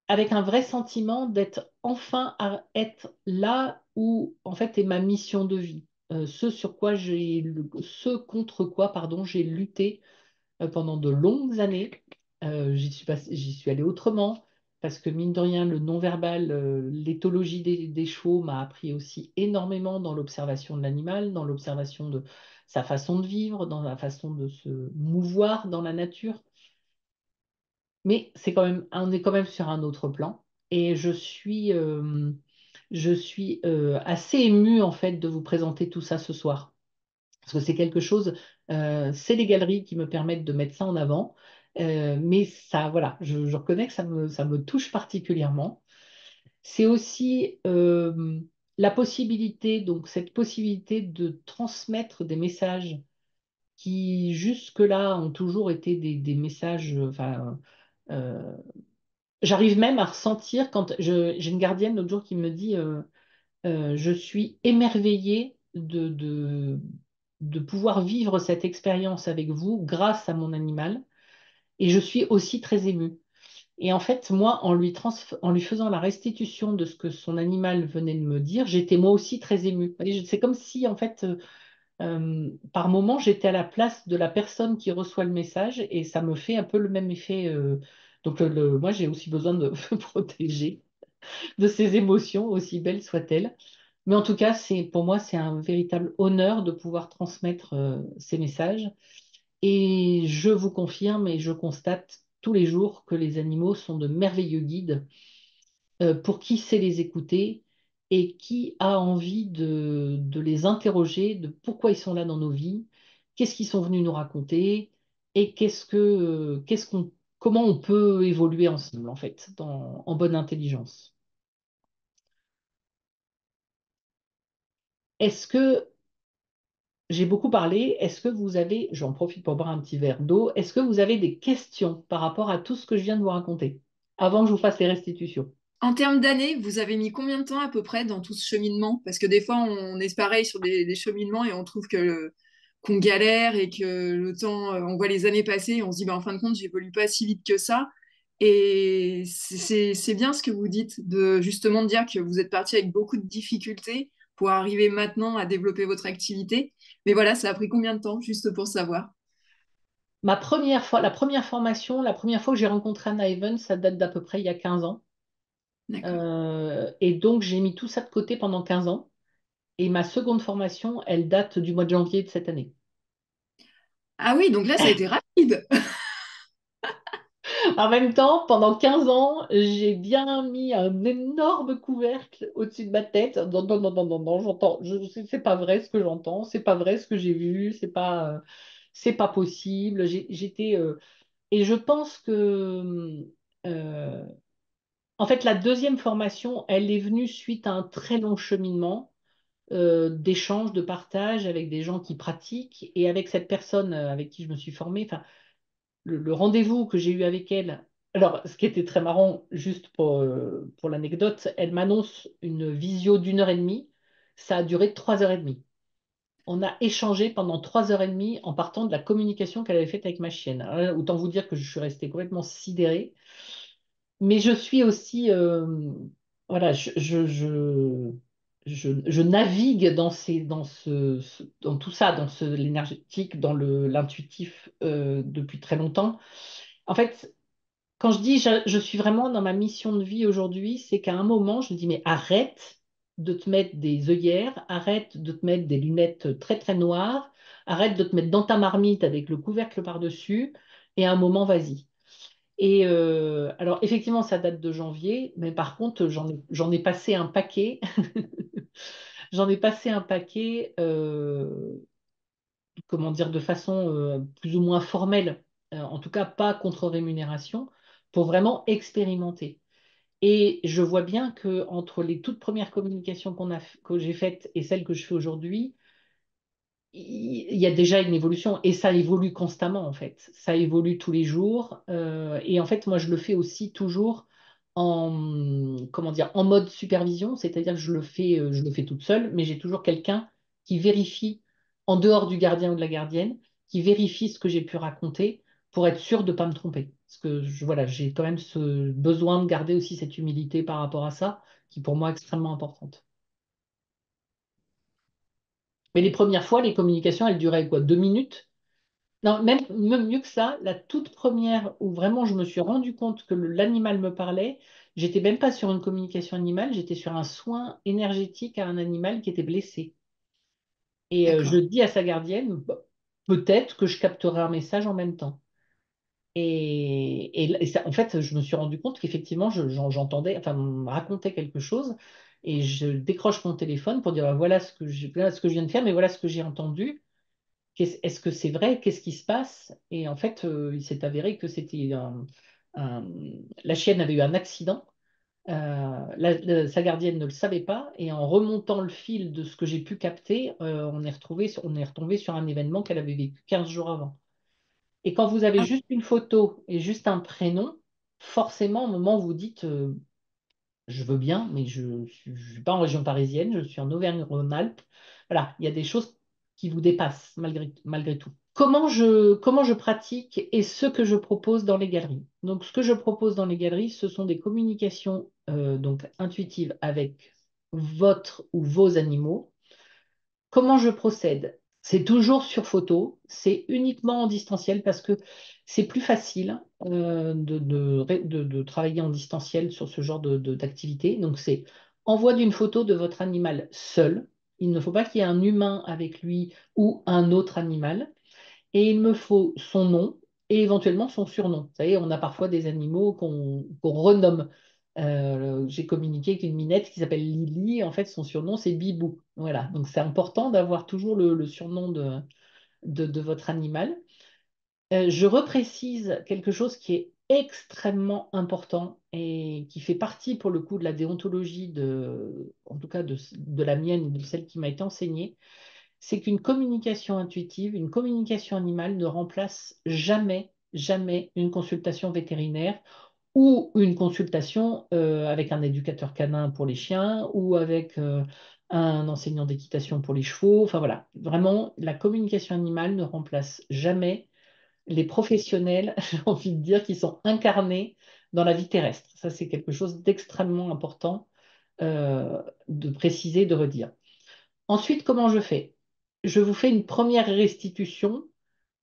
Avec un vrai sentiment d'être enfin à être là où, en fait, est ma mission de vie. Ce contre quoi, pardon, j'ai lutté pendant de longues années. J'y suis allée autrement, parce que mine de rien, le non-verbal, l'éthologie des chevaux m'a appris aussi énormément dans l'observation de l'animal, dans l'observation de sa façon de vivre, dans la façon de se mouvoir dans la nature. Mais on est quand même sur un autre plan. Et je suis assez émue en fait de vous présenter tout ça ce soir. Parce que c'est quelque chose, c'est les galeries qui me permettent de mettre ça en avant. Mais ça, voilà, je reconnais que ça me touche particulièrement. C'est aussi la possibilité, donc cette possibilité de transmettre des messages qui jusque-là ont toujours été des messages, enfin, euh, j'arrive même à ressentir j'ai une gardienne l'autre jour qui me dit je suis émerveillée de pouvoir vivre cette expérience avec vous grâce à mon animal et je suis aussi très émue. Et en fait, moi, en lui faisant la restitution de ce que son animal venait de me dire, j'étais moi aussi très émue. Vous voyez, c'est comme si, en fait, par moment, j'étais à la place de la personne qui reçoit le message et ça me fait un peu le même effet. Donc, moi, j'ai aussi besoin de me protéger de ces émotions, aussi belles soient-elles. Mais en tout cas, pour moi, c'est un véritable honneur de pouvoir transmettre ces messages. Et je vous confirme et je constate tous les jours que les animaux sont de merveilleux guides pour qui sait les écouter et qui a envie de les interroger de pourquoi ils sont là dans nos vies, qu'est-ce qu'ils sont venus nous raconter et comment on peut évoluer ensemble, en fait, en bonne intelligence. Est-ce que j'ai beaucoup parlé? Est-ce que vous avez, j'en profite pour boire un petit verre d'eau, est-ce que vous avez des questions par rapport à tout ce que je viens de vous raconter avant que je vous fasse les restitutions? En termes d'années, vous avez mis combien de temps à peu près dans tout ce cheminement? Parce que des fois, on est pareil sur des cheminements et on trouve qu'on galère et que le temps, on voit les années passer et on se dit, bah, en fin de compte, j'évolue pas si vite que ça. Et c'est bien ce que vous dites, de justement de dire que vous êtes parti avec beaucoup de difficultés pour arriver maintenant à développer votre activité. Mais voilà, ça a pris combien de temps, juste pour savoir? La première formation, la première fois que j'ai rencontré Anna Evans, ça date d'à peu près il y a 15 ans. D'accord. Et donc, j'ai mis tout ça de côté pendant 15 ans. Et ma seconde formation, elle date du mois de janvier de cette année. Ah oui, donc là, ça a été rapide. En même temps, pendant 15 ans, j'ai bien mis un énorme couvercle au-dessus de ma tête. Non, non, non, non, non, non, c'est pas vrai ce que j'entends, c'est pas vrai ce que j'ai vu, c'est pas possible. Et je pense que, euh, en fait, la deuxième formation, elle est venue suite à un très long cheminement d'échange, de partage avec des gens qui pratiquent et avec cette personne avec qui je me suis formée. Enfin, le rendez-vous que j'ai eu avec elle, alors ce qui était très marrant, juste pour l'anecdote, elle m'annonce une visio d'1 heure et demie. Ça a duré 3 heures et demie. On a échangé pendant 3 heures et demie en partant de la communication qu'elle avait faite avec ma chienne. Alors là, autant vous dire que je suis restée complètement sidérée. Mais je suis aussi, voilà, je navigue dans tout ça, l'énergétique, dans l'intuitif depuis très longtemps. En fait, quand je dis je suis vraiment dans ma mission de vie aujourd'hui, c'est qu'à un moment, je me dis, mais arrête de te mettre des œillères, arrête de te mettre des lunettes très très noires, arrête de te mettre dans ta marmite avec le couvercle par-dessus, et à un moment, vas-y. Et alors, effectivement, ça date de janvier, mais par contre, j'en ai passé un paquet. J'en ai passé un paquet, comment dire, de façon plus ou moins formelle, en tout cas pas contre rémunération, pour vraiment expérimenter. Et je vois bien que entre les toutes premières communications que j'ai faites et celles que je fais aujourd'hui, il y a déjà une évolution et ça évolue constamment en fait. Ça évolue tous les jours et en fait moi je le fais aussi toujours comment dire en mode supervision, c'est-à-dire que je le fais toute seule, mais j'ai toujours quelqu'un qui vérifie en dehors du gardien ou de la gardienne, qui vérifie ce que j'ai pu raconter pour être sûr de ne pas me tromper. Parce que voilà, j'ai quand même ce besoin de garder aussi cette humilité par rapport à ça, qui pour moi est extrêmement importante. Mais les premières fois, les communications, elles duraient quoi, 2 minutes? Non, même mieux que ça, la toute première où vraiment je me suis rendu compte que l'animal me parlait, j'étais même pas sur une communication animale, j'étais sur un soin énergétique à un animal qui était blessé. Et je D'accord. dis à sa gardienne, bah, peut-être que je capterai un message en même temps. En fait, je me suis rendu compte qu'effectivement, j'entendais, enfin, on me racontait quelque chose, et je décroche mon téléphone pour dire, bah, voilà ce que je viens de faire, mais voilà ce que j'ai entendu. Est-ce que c'est vrai? Qu'est-ce qui se passe? Et en fait, il s'est avéré que un- la chienne avait eu un accident. Sa gardienne ne le savait pas, et en remontant le fil de ce que j'ai pu capter, on est retombé sur un événement qu'elle avait vécu 15 jours avant. Et quand vous avez Ah, juste une photo et juste un prénom, forcément, au moment où vous dites je veux bien, mais je ne suis pas en région parisienne, je suis en Auvergne-Rhône-Alpes. Voilà, il y a des choses qui vous dépassent malgré tout. Comment je pratique et ce que je propose dans les galeries. Donc, ce que je propose dans les galeries, ce sont des communications donc intuitives avec votre ou vos animaux. Comment je procède? C'est toujours sur photo, c'est uniquement en distanciel parce que c'est plus facile de travailler en distanciel sur ce genre d'activité. Donc, c'est envoi d'une photo de votre animal seul. Il ne faut pas qu'il y ait un humain avec lui ou un autre animal. Et il me faut son nom et éventuellement son surnom. Vous savez, on a parfois des animaux qu'on renomme. J'ai communiqué avec une minette qui s'appelle Lily. En fait, son surnom, c'est Bibou. Voilà. Donc, c'est important d'avoir toujours le surnom de votre animal. Je reprécise quelque chose qui est extrêmement important et qui fait partie, pour le coup, de la déontologie, en tout cas de la mienne ou de celle qui m'a été enseignée, c'est qu'une communication intuitive, une communication animale ne remplace jamais, jamais une consultation vétérinaire ou une consultation avec un éducateur canin pour les chiens ou avec un enseignant d'équitation pour les chevaux. Enfin voilà, vraiment, la communication animale ne remplace jamais les professionnels, j'ai envie de dire, qui sont incarnés dans la vie terrestre. Ça, c'est quelque chose d'extrêmement important de préciser, de redire. Ensuite, comment je fais? Je vous fais une première restitution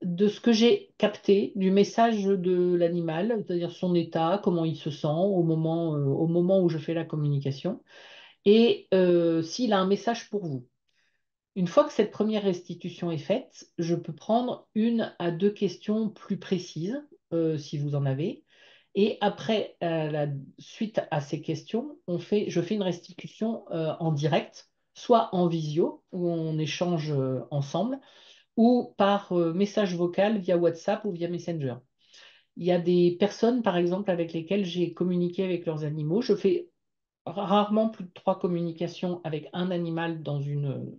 de ce que j'ai capté du message de l'animal, c'est-à-dire son état, comment il se sent au moment où je fais la communication, et s'il a un message pour vous. Une fois que cette première restitution est faite, je peux prendre 1 à 2 questions plus précises, si vous en avez. Et après, la suite à ces questions, je fais une restitution en direct, soit en visio, où on échange ensemble, ou par message vocal via WhatsApp ou via Messenger. Il y a des personnes, par exemple, avec lesquelles j'ai communiqué avec leurs animaux. Je fais rarement plus de 3 communications avec un animal dans une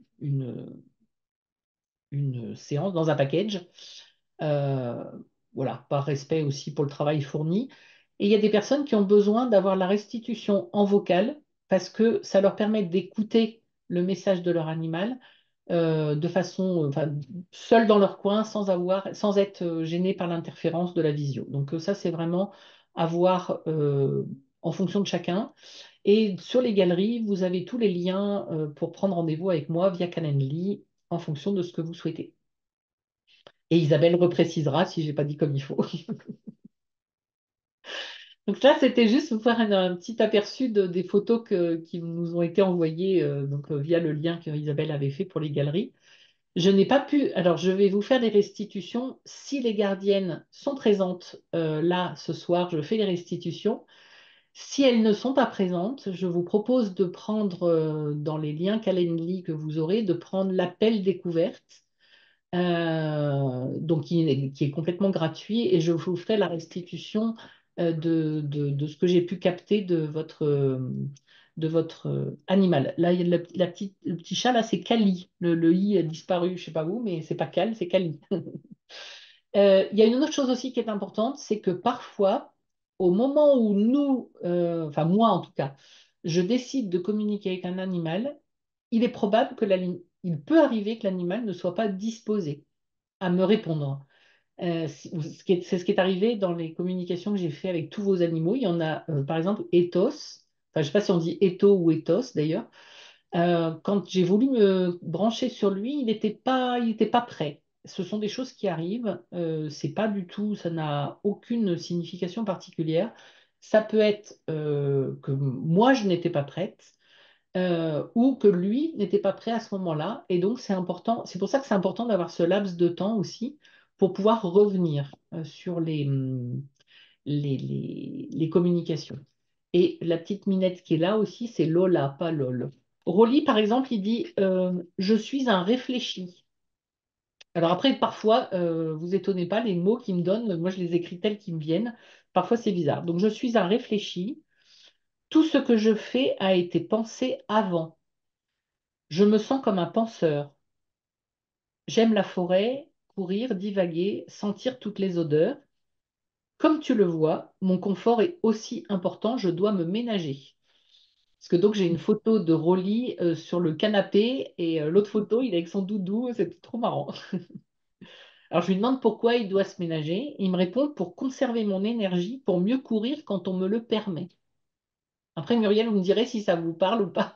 séance, dans un package. Euh, voilà, par respect aussi pour le travail fourni. Et il y a des personnes qui ont besoin d'avoir la restitution en vocal parce que ça leur permet d'écouter le message de leur animal de façon, enfin, seul dans leur coin, sans être gêné par l'interférence de la visio. Donc ça, c'est vraiment à voir en fonction de chacun. Et sur les galeries, vous avez tous les liens pour prendre rendez-vous avec moi via Calendly en fonction de ce que vous souhaitez. Et Isabelle reprécisera si j'ai pas dit comme il faut. Donc là, c'était juste pour faire un petit aperçu des photos qui nous ont été envoyées via le lien que Isabelle avait fait pour les galeries. Je n'ai pas pu. Alors, je vais vous faire des restitutions. Si les gardiennes sont présentes là ce soir, je fais les restitutions. Si elles ne sont pas présentes, je vous propose de prendre dans les liens Calendly que vous aurez, de prendre l'appel découverte donc qui est complètement gratuit, et je vous ferai la restitution de ce que j'ai pu capter de votre animal. Là, il y a le petit chat, là, c'est Cali. Le i a disparu, je sais pas où, mais c'est pas Cal, c'est Cali. Il y a une autre chose aussi qui est importante, c'est que parfois, au moment où enfin moi en tout cas, je décide de communiquer avec un animal, il est probable que il peut arriver que l'animal ne soit pas disposé à me répondre. C'est ce qui est arrivé dans les communications que j'ai fait avec tous vos animaux. Il y en a, par exemple, Ethos. Enfin, je ne sais pas si on dit Etho ou Ethos d'ailleurs. Quand j'ai voulu me brancher sur lui, il était pas prêt. Ce sont des choses qui arrivent. C'est pas du tout, ça n'a aucune signification particulière. Ça peut être que moi je n'étais pas prête ou que lui n'était pas prêt à ce moment-là. Et donc c'est important. C'est pour ça que c'est important d'avoir ce laps de temps aussi pour pouvoir revenir sur les communications. Et la petite minette qui est là aussi, c'est Lola, pas Lol. Rolly, par exemple, il dit je suis un réfléchi. Alors après, parfois, vous étonnez pas, les mots qu'il me donne, moi je les écris tels qu'ils me viennent. Parfois, c'est bizarre. Donc, je suis un réfléchi. Tout ce que je fais a été pensé avant. Je me sens comme un penseur. J'aime la forêt, courir, divaguer, sentir toutes les odeurs. Comme tu le vois, mon confort est aussi important, je dois me ménager. Parce que donc j'ai une photo de Rolly sur le canapé et l'autre photo, il est avec son doudou, c'est trop marrant. Alors je lui demande pourquoi il doit se ménager. Il me répond pour conserver mon énergie, pour mieux courir quand on me le permet. Après Muriel, vous me direz si ça vous parle ou pas.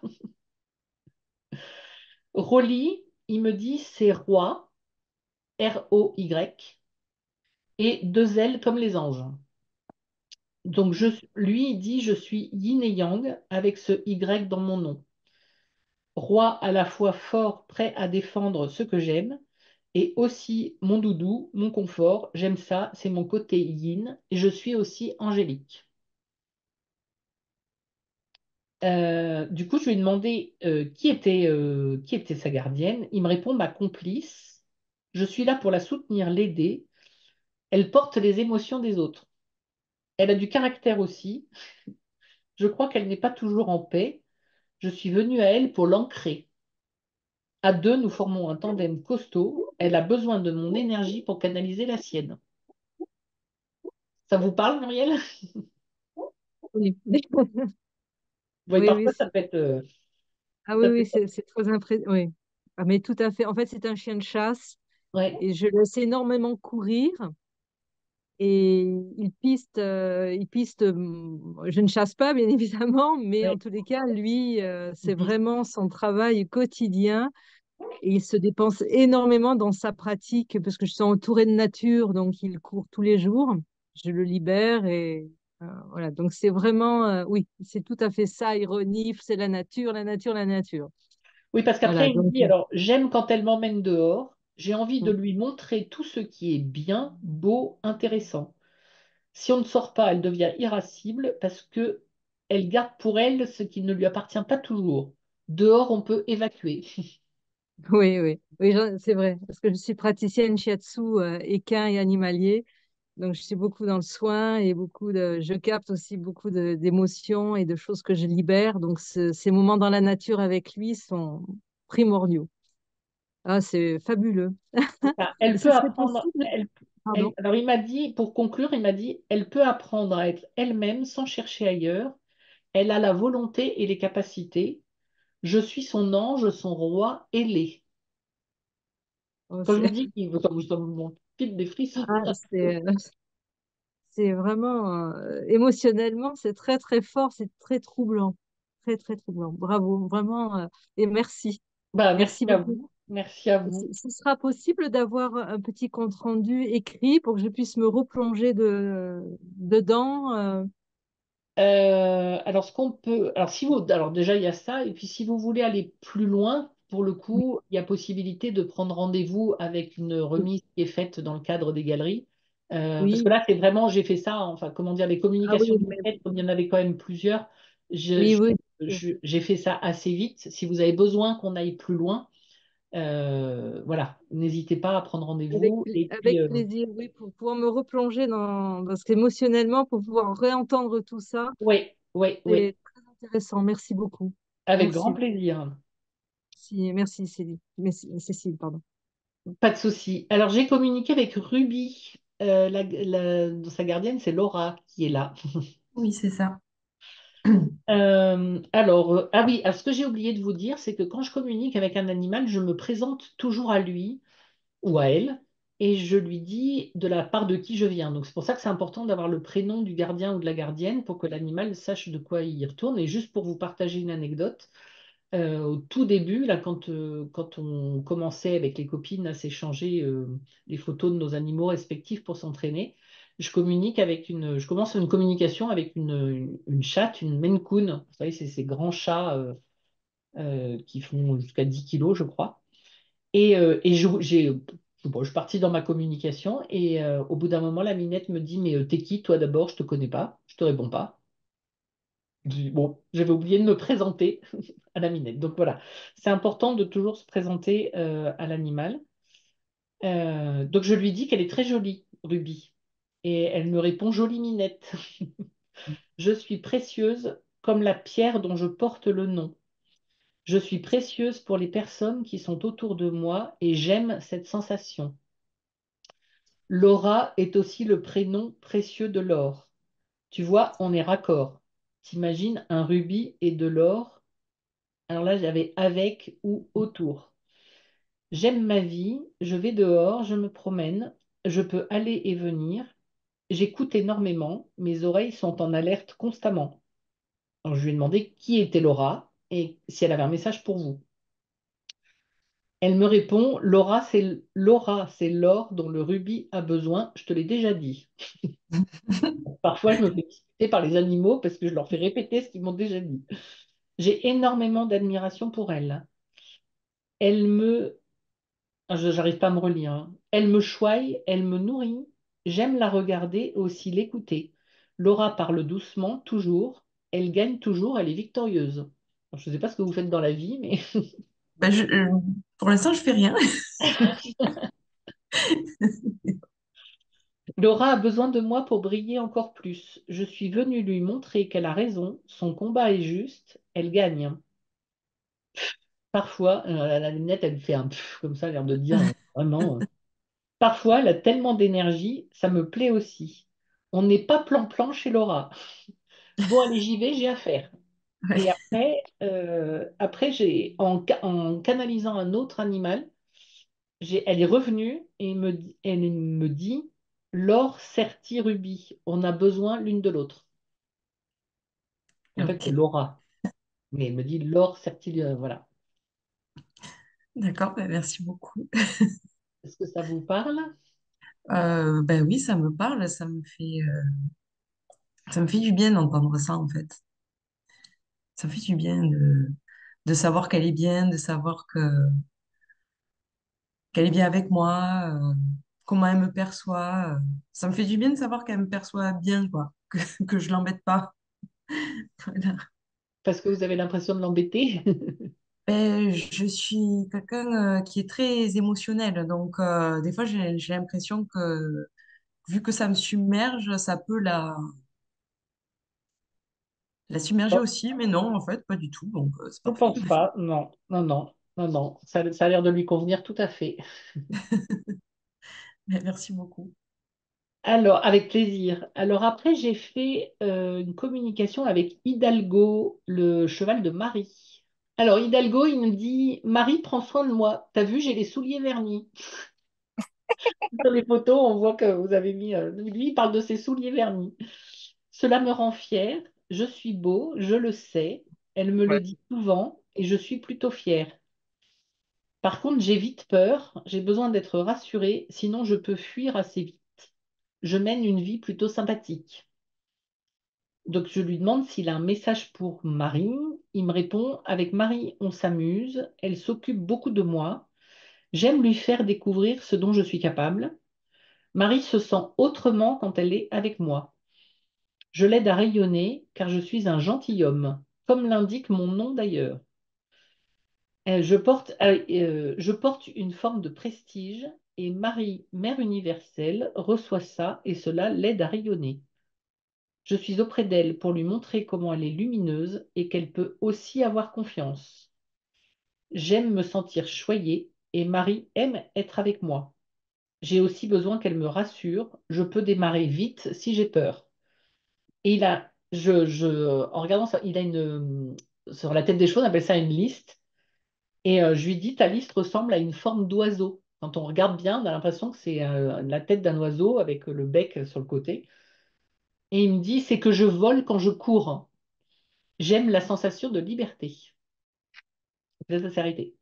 Rolly, il me dit c'est roi, R-O-Y, et deux ailes comme les anges. Donc lui, il dit je suis yin et yang avec ce Y dans mon nom. Roi à la fois fort, prêt à défendre ce que j'aime, et aussi mon doudou, mon confort, j'aime ça, c'est mon côté yin, et je suis aussi angélique. Du coup, je lui ai demandé qui était sa gardienne. Il me répond ma complice. Je suis là pour la soutenir, l'aider. Elle porte les émotions des autres. Elle a du caractère aussi. Je crois qu'elle n'est pas toujours en paix. Je suis venue à elle pour l'ancrer. À deux, nous formons un tandem costaud. Elle a besoin de mon énergie pour canaliser la sienne. Ça vous parle, Muriel? Oui, Oui, oui, oui, parfois ça peut être. ah oui, Ça peut oui, être- c'est très impressionnant. Oui. Ah, mais tout à fait. En fait, c'est un chien de chasse Ouais. et je le laisse énormément courir et je ne chasse pas, bien évidemment, mais en Ouais. tous les cas, lui, c'est Mhm. vraiment son travail quotidien et il se dépense énormément dans sa pratique parce que je suis entourée de nature, donc il court tous les jours. Je le libère et voilà. Donc c'est vraiment, oui, c'est tout à fait ça, ironie, c'est la nature, la nature, la nature. Oui, parce Voilà, qu'après, il me donc, dit, alors, j'aime quand elle m'emmène dehors, j'ai envie de lui montrer tout ce qui est bien, beau, intéressant. Si on ne sort pas, elle devient irascible parce que elle garde pour elle ce qui ne lui appartient pas toujours. Dehors, on peut évacuer. oui, oui, oui, c'est vrai, parce que je suis praticienne shiatsu équin et animalier, donc je suis beaucoup dans le soin et je capte aussi beaucoup d'émotions et de choses que je libère, donc ces moments dans la nature avec lui sont primordiaux. Ah, c'est fabuleux. Enfin, Et elle ce peut serait apprendre, possible, pardon. alors il m'a dit, pour conclure, il m'a dit, elle peut apprendre à être elle-même sans chercher ailleurs. Elle a la volonté et les capacités. Je suis son ange, son roi ailé. Oh, Quand je vous dis qu'il ça me monte pile des frissons. ah, c'est vraiment émotionnellement, c'est très très fort, c'est très troublant, très très troublant. Bravo, vraiment, et merci, Bah, merci merci à beaucoup. vous. Merci à vous. Ce sera possible d'avoir un petit compte-rendu écrit pour que je puisse me replonger dedans. Alors, ce qu'on peut. Alors, alors, déjà, il y a ça. Et puis, si vous voulez aller plus loin, pour le Oui, coup, il y a possibilité de prendre rendez-vous avec une remise qui est faite dans le cadre des galeries. Parce que oui, là, c'est vraiment, j'ai fait ça, enfin, comment dire, les ah oui, communications que j'ai faites, comme il y en avait quand même plusieurs, oui, oui, j'ai fait ça assez vite. Si vous avez besoin qu'on aille plus loin, voilà, n'hésitez pas à prendre rendez-vous. Et puis, avec plaisir, oui, pour pouvoir me replonger parce qu'émotionnellement, pour pouvoir réentendre tout ça, oui, oui, oui, c'est très intéressant. Merci beaucoup. avec grand Merci. plaisir. Merci, Céline. Merci, Cécile, pardon. Pas de souci. Alors, j'ai communiqué avec Ruby. Sa gardienne, c'est Laura qui est là. Oui, c'est ça. Ah oui, ce que j'ai oublié de vous dire, c'est que quand je communique avec un animal, je me présente toujours à lui ou à elle, et je lui dis de la part de qui je viens. Donc c'est pour ça que c'est important d'avoir le prénom du gardien ou de la gardienne pour que l'animal sache de quoi il retourne. Et juste pour vous partager une anecdote, au tout début, là, quand on commençait avec les copines à s'échanger les photos de nos animaux respectifs pour s'entraîner, je commence une communication avec une chatte, une Maine Coon. Vous savez, c'est ces grands chats qui font jusqu'à 10 kilos, je crois. Et bon, je suis partie dans ma communication et au bout d'un moment, la minette me dit, mais t'es qui, toi d'abord? Je te connais pas, je te réponds pas. Je dis, bon, j'avais oublié de me présenter à la minette. Donc voilà, c'est important de toujours se présenter à l'animal. Donc je lui dis qu'elle est très jolie, Ruby. Et elle me répond, jolie minette. Je suis précieuse comme la pierre dont je porte le nom. Je suis précieuse pour les personnes qui sont autour de moi et j'aime cette sensation. Laura est aussi le prénom précieux de l'or. Tu vois, on est raccord. T'imagines un rubis et de l'or. Alors là, j'avais avec ou autour. J'aime ma vie, je vais dehors, je me promène, je peux aller et venir. J'écoute énormément, mes oreilles sont en alerte constamment. Alors, je lui ai demandé qui était Laura et si elle avait un message pour vous. Elle me répond, Laura, c'est l'or dont le rubis a besoin, je te l'ai déjà dit. Parfois, je me fais discuter par les animaux parce que je leur fais répéter ce qu'ils m'ont déjà dit. J'ai énormément d'admiration pour elle. Elle me... J'arrive pas à me relire, hein. Elle me choye, elle me nourrit. J'aime la regarder et aussi l'écouter. Laura parle doucement, toujours. Elle gagne toujours, elle est victorieuse. Alors, je ne sais pas ce que vous faites dans la vie, mais Ben, pour l'instant, je fais rien. Laura a besoin de moi pour briller encore plus. Je suis venue lui montrer qu'elle a raison, son combat est juste, elle gagne. Parfois, la lunette, elle fait un pff comme ça, l'air de dire vraiment. Parfois, elle a tellement d'énergie, ça me plaît aussi. On n'est pas plan-plan chez Laura. Bon, allez, j'y vais, j'ai affaire. Et Ouais. après en canalisant un autre animal, elle est revenue et elle me dit, Laure Certi Ruby, on a besoin l'une de l'autre. En fait, c'est Ok, Laura. Mais elle me dit Laure Certi, voilà. d'accord, ben, merci beaucoup. Est-ce que ça vous parle? Ben oui, ça me parle, ça me fait du bien d'entendre ça en fait. Ça me fait du bien de savoir qu'elle est bien, de savoir qu'elle est bien avec moi, comment elle me perçoit. Ça me fait du bien de savoir qu'elle me perçoit bien, quoi, que je l'embête pas. Voilà. Parce que vous avez l'impression de l'embêter? Ben, je suis quelqu'un qui est très émotionnel, donc des fois j'ai l'impression que vu que ça me submerge, ça peut la submerger aussi, mais non, en fait, pas du tout, donc c'est Je ne parfait. pense pas. Non, non, non, non, non. Ça a l'air de lui convenir tout à fait. Ben, merci beaucoup. Alors, avec plaisir. Alors après, j'ai fait une communication avec Hidalgo, le cheval de Marie. Alors, Hidalgo, il me dit, Marie, prends soin de moi. T'as vu, j'ai les souliers vernis. Sur les photos, on voit que vous avez mis... lui, il parle de ses souliers vernis. Cela me rend fière. Je suis beau, je le sais. Elle me le dit souvent et je suis plutôt fière. Par contre, j'ai vite peur. J'ai besoin d'être rassurée, sinon je peux fuir assez vite. Je mène une vie plutôt sympathique. Donc, je lui demande s'il a un message pour Marie. Il me répond, avec Marie, on s'amuse. Elle s'occupe beaucoup de moi. J'aime lui faire découvrir ce dont je suis capable. Marie se sent autrement quand elle est avec moi. Je l'aide à rayonner car je suis un gentilhomme, comme l'indique mon nom d'ailleurs. Je porte une forme de prestige et Marie, mère universelle, reçoit ça et cela l'aide à rayonner. Je suis auprès d'elle pour lui montrer comment elle est lumineuse et qu'elle peut aussi avoir confiance. J'aime me sentir choyée et Marie aime être avec moi. J'ai aussi besoin qu'elle me rassure. Je peux démarrer vite si j'ai peur. Et en regardant ça, sur la tête des choses, on appelle ça une liste. Et je lui dis, ta liste ressemble à une forme d'oiseau. Quand on regarde bien, on a l'impression que c'est la tête d'un oiseau avec le bec sur le côté. Et il me dit, c'est que je vole quand je cours. J'aime la sensation de liberté. C'est ça s'est arrêté.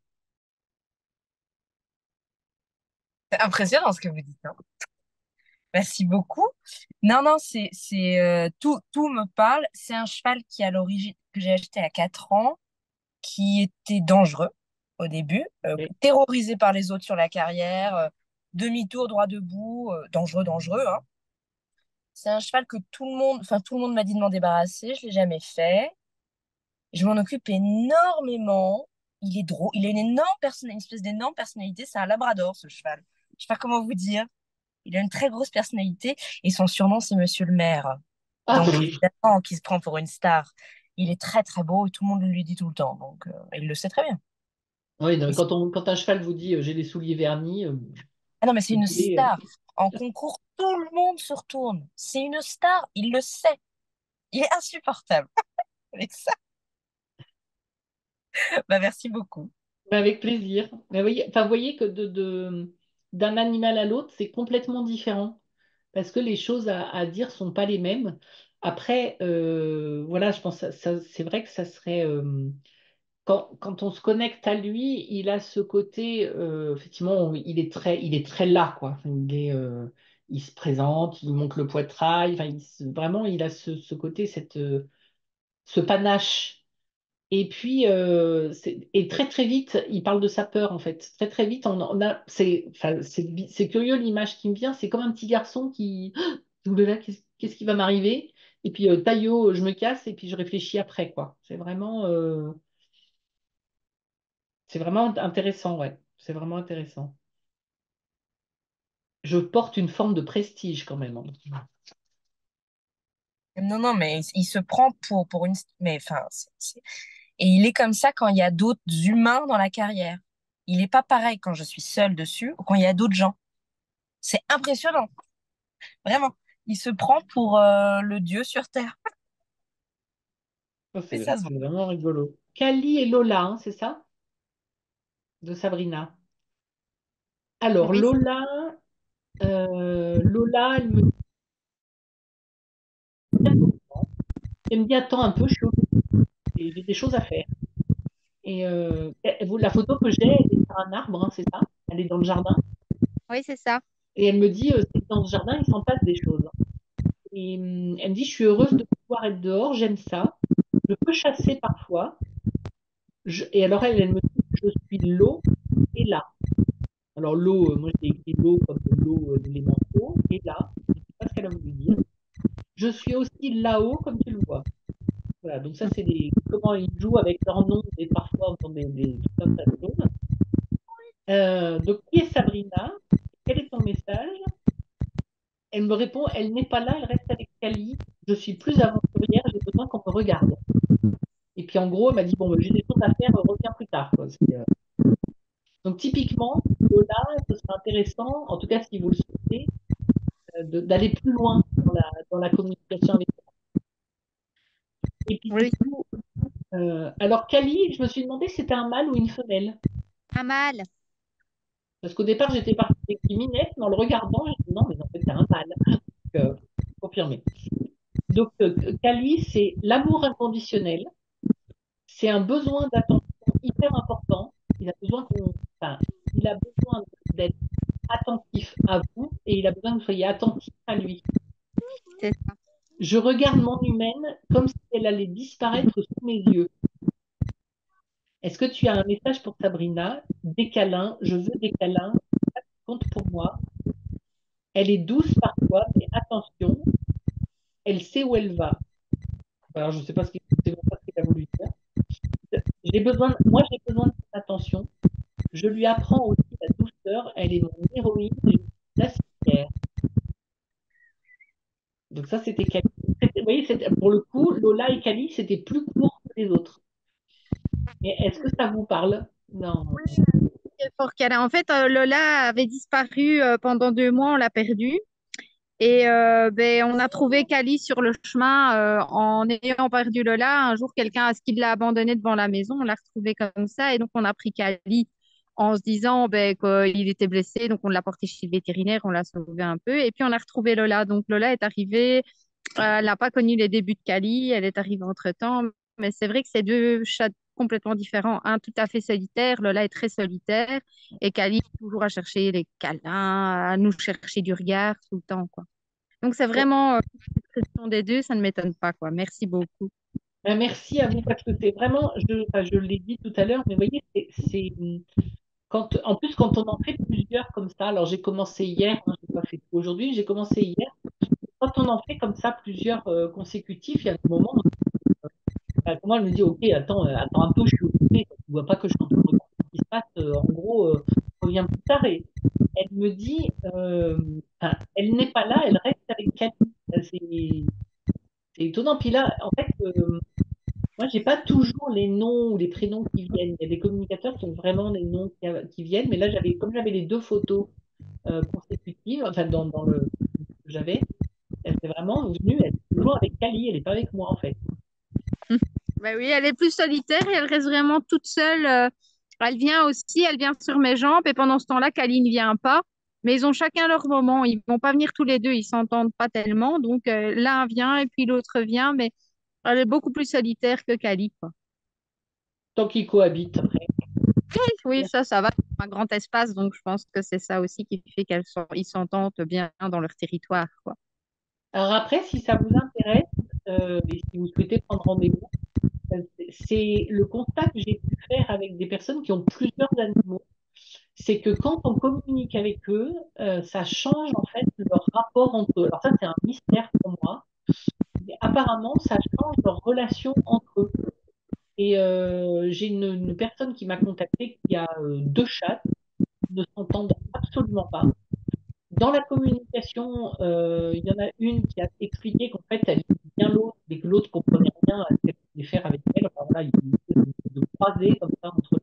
C'est impressionnant ce que vous dites, hein. Merci beaucoup. Non, non, tout me parle. C'est un cheval qui, à l'origine, que j'ai acheté à 4 ans, qui était dangereux au début, Et- terrorisé par les autres sur la carrière, demi-tour, droit debout, dangereux, dangereux, hein. C'est un cheval que tout le monde m'a dit de m'en débarrasser. Je l'ai jamais fait. Je m'en occupe énormément. Il est drôle. Il a une espèce d'énorme personnalité. C'est un labrador, ce cheval. Je sais pas comment vous dire. Il a une très grosse personnalité et son surnom, c'est Monsieur le maire. Ah Donc, oui. évidemment, qu'il se prend pour une star. Il est très, très beau et tout le monde le lui dit tout le temps. Donc, il le sait très bien. Oui, non, Et mais c'est- quand un cheval vous dit j'ai les souliers vernis, ah non, mais c'est vous une voulez, star. En concours, tout le monde se retourne. C'est une star. Il le sait. Il est insupportable avec ça. Bah, merci beaucoup. mais avec plaisir. Mais vous voyez que d'un animal à l'autre, c'est complètement différent. Parce que les choses à dire sont pas les mêmes. Après, voilà, je pense que c'est vrai que ça serait. Quand on se connecte à lui, il a ce côté, effectivement, il est très là, quoi. Enfin, il se présente, il monte le poitrail, enfin, vraiment, il a ce côté, ce panache. Et puis, et très très vite, il parle de sa peur en fait. Très très vite, on a, enfin, c'est curieux l'image qui me vient. C'est comme un petit garçon qui, oulala, qu'est-ce qui va m'arriver? Et puis, taillot, je me casse et puis je réfléchis après quoi. C'est vraiment intéressant, ouais. C'est vraiment intéressant. Je porte une forme de prestige quand même, hein. Non, non, mais il se prend pour une... Mais enfin, et il est comme ça quand il y a d'autres humains dans la carrière. Il n'est pas pareil quand je suis seule dessus ou quand il y a d'autres gens. C'est impressionnant, vraiment. Il se prend pour le dieu sur Terre. Ça, Mais ça se voit. c'est vraiment rigolo. Kali et Lola, hein, c'est ça? De Sabrina. Alors, Oui, Lola, elle me dit, attends un peu, je suis occupée, j'ai des choses à faire. Et la photo que j'ai, elle est sur un arbre, hein, c'est ça? Elle est dans le jardin. oui, c'est ça. Et elle me dit, c'est que dans ce jardin, il s'en passe des choses. Et elle me dit, je suis heureuse de pouvoir être dehors, j'aime ça. Je peux chasser parfois. Et alors, elle me dit, je suis l'eau et là. Alors, l'eau, moi, j'ai écrit l'eau comme l'eau d'élément eau, et là, je ne sais pas ce qu'elle a voulu dire. Je suis aussi là-haut, comme tu le vois. Voilà, donc ça, c'est comment ils jouent avec leur nom et parfois dans tout un tas de choses. Donc, qui est Sabrina? Quel est ton message? Elle me répond, elle n'est pas là, elle reste avec Kali. Je suis plus aventurière, j'ai besoin qu'on me regarde. Et puis en gros, elle m'a dit, bon, j'ai des choses à faire, reviens plus tard, quoi. Donc typiquement, Lola, ce serait intéressant, en tout cas si vous le souhaitez, d'aller plus loin dans la communication avec elle. Et puis du Oui, coup, alors Kali, je me suis demandé si c'était un mâle ou une femelle. pas mal. Parce qu'au départ, j'étais partie avec Minette, mais en le regardant, j'ai dit non, mais en fait, c'est un mâle. Donc, confirmé. Donc, Kali, c'est l'amour inconditionnel. C'est un besoin d'attention hyper important. Il a besoin enfin, il a besoin d'être attentif à vous et il a besoin que vous soyez attentif à lui. C'est ça. Je regarde mon humaine comme si elle allait disparaître sous mes yeux. Est-ce que tu as un message pour Sabrina? Des câlins, je veux des câlins, compte pour moi. Elle est douce parfois, mais attention, elle sait où elle va. Alors, je ne sais pas c'est pas ce qu'elle a voulu dire. Moi, j'ai besoin de son attention. Je lui apprends aussi la douceur. Elle est mon héroïne. Je suis la cimetière. Donc ça, c'était Cali. Vous voyez, pour le coup, Lola et Cali, c'était plus court que les autres. Mais est-ce que ça vous parle? Non. C'est fort qu'elle En fait, Lola avait disparu pendant 2 mois, on l'a perdue. Et ben, on a trouvé Kali sur le chemin en ayant perdu Lola. Un jour, quelqu'un a ce qu'il l'a abandonné devant la maison. On l'a retrouvé comme ça. Et donc, on a pris Kali en se disant ben, qu'il était blessé. Donc, on l'a porté chez le vétérinaire. On l'a sauvé un peu. Et puis, on a retrouvé Lola. Donc, Lola est arrivée. Elle n'a pas connu les débuts de Kali. Elle est arrivée entre-temps. Mais c'est vrai que c'est deux chats complètement différents. Un tout à fait solitaire. Lola est très solitaire. Et Kali, toujours à chercher les câlins, à nous chercher du regard tout le temps, quoi. Donc, c'est vraiment une question des deux, ça ne m'étonne pas, quoi. Merci beaucoup. Ben, merci à vous parce que c'est vraiment, enfin, je l'ai dit tout à l'heure, mais vous voyez, en plus quand on en fait plusieurs comme ça, alors j'ai commencé hier, hein, je n'ai pas fait tout aujourd'hui, j'ai commencé hier. Quand on en fait comme ça plusieurs consécutifs, il y a des moments où moi je me dis, ok, attends un peu, je suis occupée, tu vois pas que je suis en train de regarder ce qui se passe, en gros, reviens plus tard. Et elle me dit, enfin, elle n'est pas là, elle reste avec Camille. C'est étonnant. Puis là, en fait, moi, j'ai pas toujours les noms ou les prénoms qui viennent. Il y a des communicateurs qui ont vraiment les noms qui viennent, mais là, comme j'avais les deux photos consécutives, enfin, dans le que j'avais, elle est vraiment venue, elle est toujours avec Kali, elle n'est pas avec moi, en fait. Ben oui, elle est plus solitaire et elle reste vraiment toute seule. Elle vient aussi, elle vient sur mes jambes et pendant ce temps-là, Kali ne vient pas. Mais ils ont chacun leur moment. Ils vont pas venir tous les deux, ils s'entendent pas tellement. Donc l'un vient et puis l'autre vient, mais elle est beaucoup plus solitaire que Kali, quoi. Tant qu'ils cohabitent après. Oui, ça va. C'est un grand espace, donc je pense que c'est ça aussi qui fait ils s'entendent bien dans leur territoire, quoi. Alors après, si ça vous intéresse, et si vous souhaitez prendre rendez-vous, c'est le constat que j'ai pu faire avec des personnes qui ont plusieurs animaux. C'est que quand on communique avec eux, ça change en fait leur rapport entre eux. Alors ça, c'est un mystère pour moi. Mais apparemment, ça change leur relation entre eux. Et j'ai une personne qui m'a contacté qui a deux chats qui ne s'entendent absolument pas. Dans la communication, il y en a une qui a expliqué qu'en fait, elle aimait bien l'autre, mais que l'autre comprenait rien à ce qu'elle voulait faire avec elle. Enfin, voilà, il y a une espèce de croisée comme ça entre eux.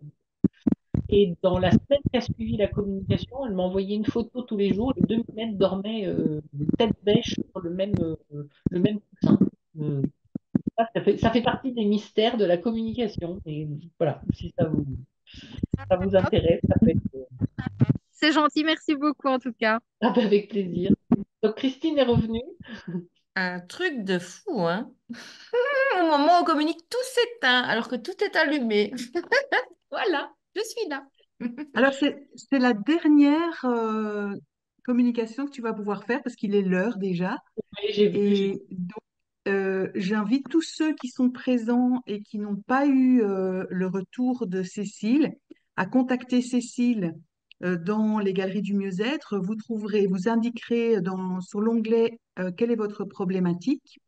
Et dans la semaine qui a suivi la communication, elle m'a envoyé une photo tous les jours. Les deux minettes dormaient de tête bêche sur le même coussin. Euh, ça fait partie des mystères de la communication. Et voilà, si ça vous intéresse, ça peut être C'est gentil, merci beaucoup en tout cas. avec plaisir. Donc Christine est revenue. Un truc de fou, hein? Au moment où on communique, tout s'éteint alors que tout est allumé. Voilà, je suis là. Alors, c'est la dernière communication que tu vas pouvoir faire parce qu'il est l'heure déjà. Oui, j'ai vu. Et donc, j'invite tous ceux qui sont présents et qui n'ont pas eu le retour de Cécile à contacter Cécile dans les galeries du mieux-être. Vous trouverez, vous indiquerez sur l'onglet quelle est votre problématique.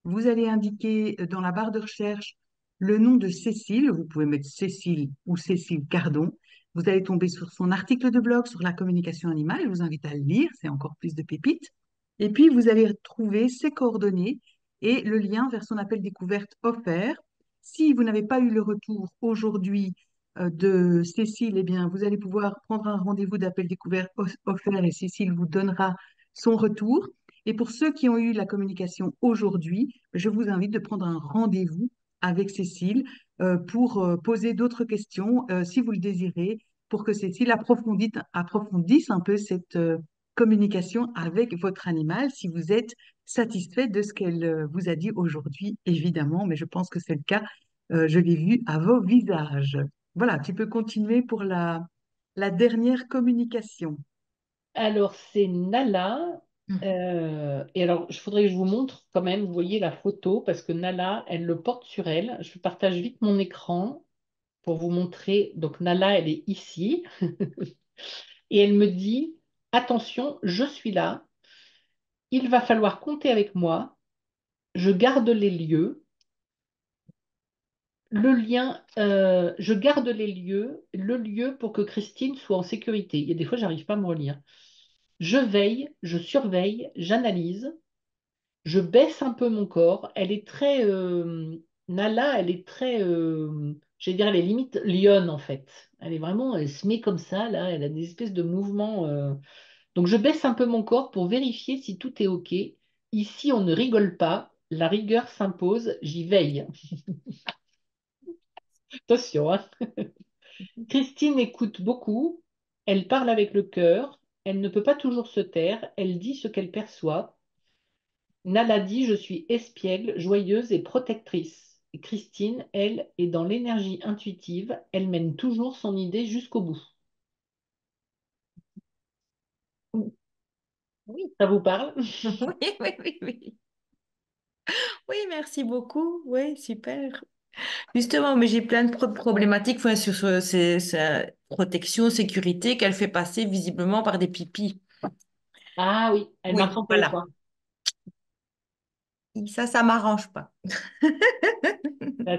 Vous allez indiquer dans la barre de recherche le nom de Cécile. Vous pouvez mettre Cécile ou Cécile Cardon. Vous allez tomber sur son article de blog sur la communication animale. Je vous invite à le lire, c'est encore plus de pépites. Et puis, vous allez trouver ses coordonnées et le lien vers son appel découverte offert. Si vous n'avez pas eu le retour aujourd'hui de Cécile, eh bien, vous allez pouvoir prendre un rendez-vous d'appel découverte offert et Cécile vous donnera son retour. Et pour ceux qui ont eu la communication aujourd'hui, je vous invite de prendre un rendez-vous avec Cécile pour poser d'autres questions, si vous le désirez, pour que Cécile approfondisse un peu cette communication avec votre animal, si vous êtes satisfait de ce qu'elle vous a dit aujourd'hui, évidemment, mais je pense que c'est le cas. Je l'ai vu à vos visages. Voilà, tu peux continuer pour la dernière communication. Alors, c'est Nala. Et alors, il faudrait que je vous montre quand même, vous voyez la photo, parce que Nala, elle le porte sur elle. Je partage vite mon écran pour vous montrer. Donc, Nala, elle est ici. Et elle me dit, attention, je suis là. Il va falloir compter avec moi. Je garde les lieux. Je garde le lieu pour que Christine soit en sécurité. Il y a des fois, j'arrive pas à me relire. Je veille, je surveille, j'analyse. Je baisse un peu mon corps. Elle est très Nala, elle est très je vais dire, elle est limite lionne en fait. Elle est vraiment, elle se met comme ça là. Elle a des espèces de mouvements. Donc, je baisse un peu mon corps pour vérifier si tout est OK. Ici, on ne rigole pas. La rigueur s'impose. J'y veille. Attention, hein. Christine écoute beaucoup. Elle parle avec le cœur. Elle ne peut pas toujours se taire. Elle dit ce qu'elle perçoit. Nala dit, je suis espiègle, joyeuse et protectrice. Et Christine, elle, est dans l'énergie intuitive. Elle mène toujours son idée jusqu'au bout. Oui, Ça vous parle? oui, oui, oui, oui. Oui, merci beaucoup. Oui, super. Justement, mais j'ai plein de problématiques enfin, sur sa protection, sécurité qu'elle fait passer visiblement par des pipis. Ah oui, elle Oui, marche en pole, voilà. quoi. Et ça m'arrange pas.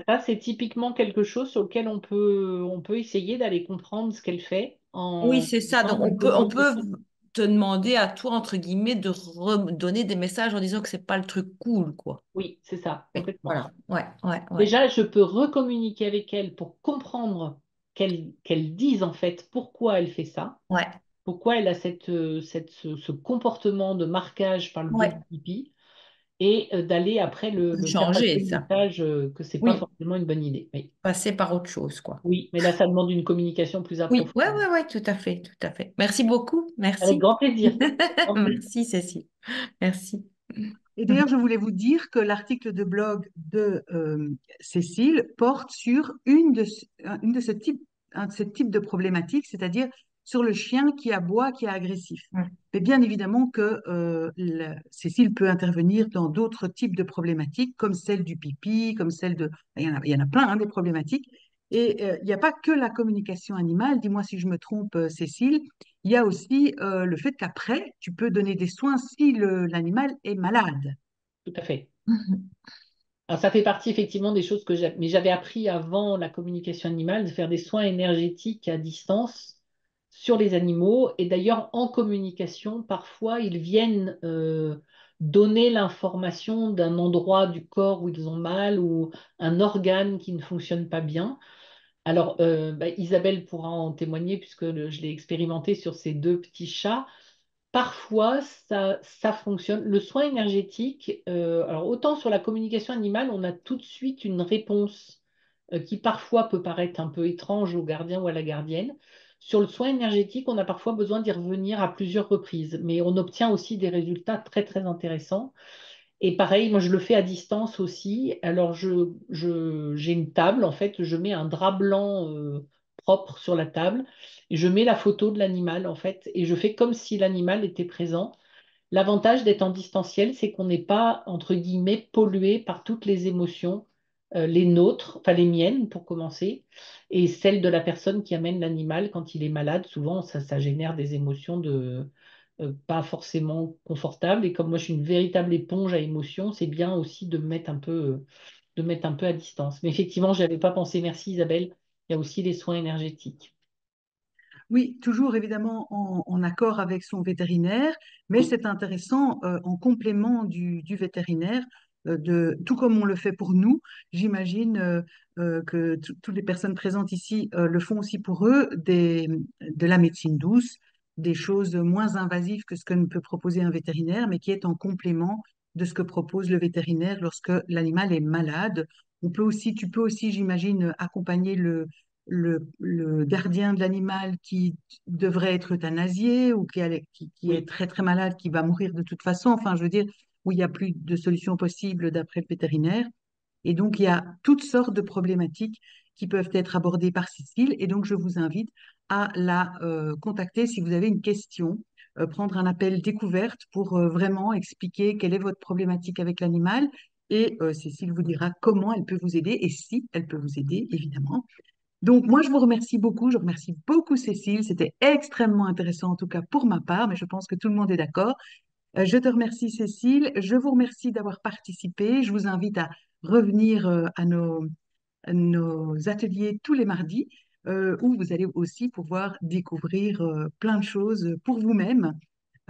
Ça, c'est typiquement quelque chose sur lequel on peut essayer d'aller comprendre ce qu'elle fait Oui, en c'est ça. faisant Donc, un peu de on peut regression. te demander à toi, entre guillemets, de redonner des messages en disant que c'est pas le truc cool, quoi. Oui, c'est ça, Oui, complètement. voilà. Ouais, ouais, ouais. Déjà, je peux recommuniquer avec elle pour comprendre qu'elle dise en fait pourquoi elle fait ça, Ouais, pourquoi elle a ce comportement de marquage par le biais ouais. du pipi, et d'aller après le faire passer Changer le ça. message que c'est pas Oui, forcément une bonne idée. Oui. passer par autre chose, quoi. Oui, mais là, ça demande une communication plus Oui, ouais, approfondie. ouais, ouais, tout à fait, tout à fait. Merci beaucoup. Avec Merci. grand plaisir. Grand plaisir. Merci, Cécile. Merci. Et d'ailleurs, je voulais vous dire que l'article de blog de Cécile porte sur une de ce type, un de ce type de problématique, c'est-à-dire sur le chien qui aboie, qui est agressif. Mais bien évidemment que Cécile peut intervenir dans d'autres types de problématiques, comme celle du pipi, comme celle de... il y en a plein, hein, des problématiques. Et il n'y a pas que la communication animale, dis-moi si je me trompe, Cécile, il y a aussi le fait qu'après, tu peux donner des soins si l'animal est malade. Tout à fait. Mhm. Alors, ça fait partie effectivement des choses mais j'avais appris avant la communication animale de faire des soins énergétiques à distance sur les animaux. Et d'ailleurs, en communication, parfois, ils viennent donner l'information d'un endroit du corps où ils ont mal ou un organe qui ne fonctionne pas bien. Alors, Isabelle pourra en témoigner puisque je l'ai expérimenté sur ces deux petits chats. Parfois, ça fonctionne. Le soin énergétique, alors autant sur la communication animale, on a tout de suite une réponse qui parfois peut paraître un peu étrange au gardien ou à la gardienne. Sur le soin énergétique, on a parfois besoin d'y revenir à plusieurs reprises, mais on obtient aussi des résultats très très intéressants. Et pareil, moi je le fais à distance aussi. Alors j'ai une table, en fait, je mets un drap blanc propre sur la table et je mets la photo de l'animal, en fait, et je fais comme si l'animal était présent. L'avantage d'être en distanciel, c'est qu'on n'est pas, entre guillemets, pollué par toutes les émotions, les nôtres, enfin les miennes pour commencer, et celles de la personne qui amène l'animal quand il est malade. Souvent, ça génère des émotions pas forcément confortables. Et comme moi, je suis une véritable éponge à émotions, c'est bien aussi de mettre un peu à distance. Mais effectivement, je n'avais pas pensé. Merci Isabelle. Il y a aussi les soins énergétiques. Oui, toujours évidemment en accord avec son vétérinaire, mais Oui, c'est intéressant en complément du vétérinaire, tout comme on le fait pour nous. J'imagine que toutes les personnes présentes ici le font aussi pour eux, de la médecine douce, des choses moins invasives que ce que ne peut proposer un vétérinaire, mais qui est en complément de ce que propose le vétérinaire lorsque l'animal est malade. Tu peux aussi, j'imagine, accompagner le gardien de l'animal qui devrait être euthanasié ou qui est oui, très très malade, qui va mourir de toute façon, enfin je veux dire, où il n'y a plus de solution possible d'après le vétérinaire. Et donc il y a toutes sortes de problématiques qui peuvent être abordées par Cécile. Et donc je vous invite à la contacter si vous avez une question, prendre un appel découverte pour vraiment expliquer quelle est votre problématique avec l'animal. Et Cécile vous dira comment elle peut vous aider et si elle peut vous aider, évidemment. Donc, moi, je vous remercie beaucoup. Je remercie beaucoup Cécile. C'était extrêmement intéressant, en tout cas pour ma part, mais je pense que tout le monde est d'accord. Je te remercie, Cécile. Je vous remercie d'avoir participé. Je vous invite à revenir à nos ateliers tous les mardis, où vous allez aussi pouvoir découvrir plein de choses pour vous-même,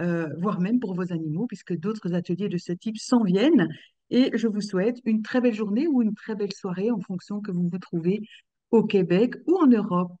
voire même pour vos animaux, puisque d'autres ateliers de ce type s'en viennent. Et je vous souhaite une très belle journée ou une très belle soirée en fonction que vous vous trouvez au Québec ou en Europe.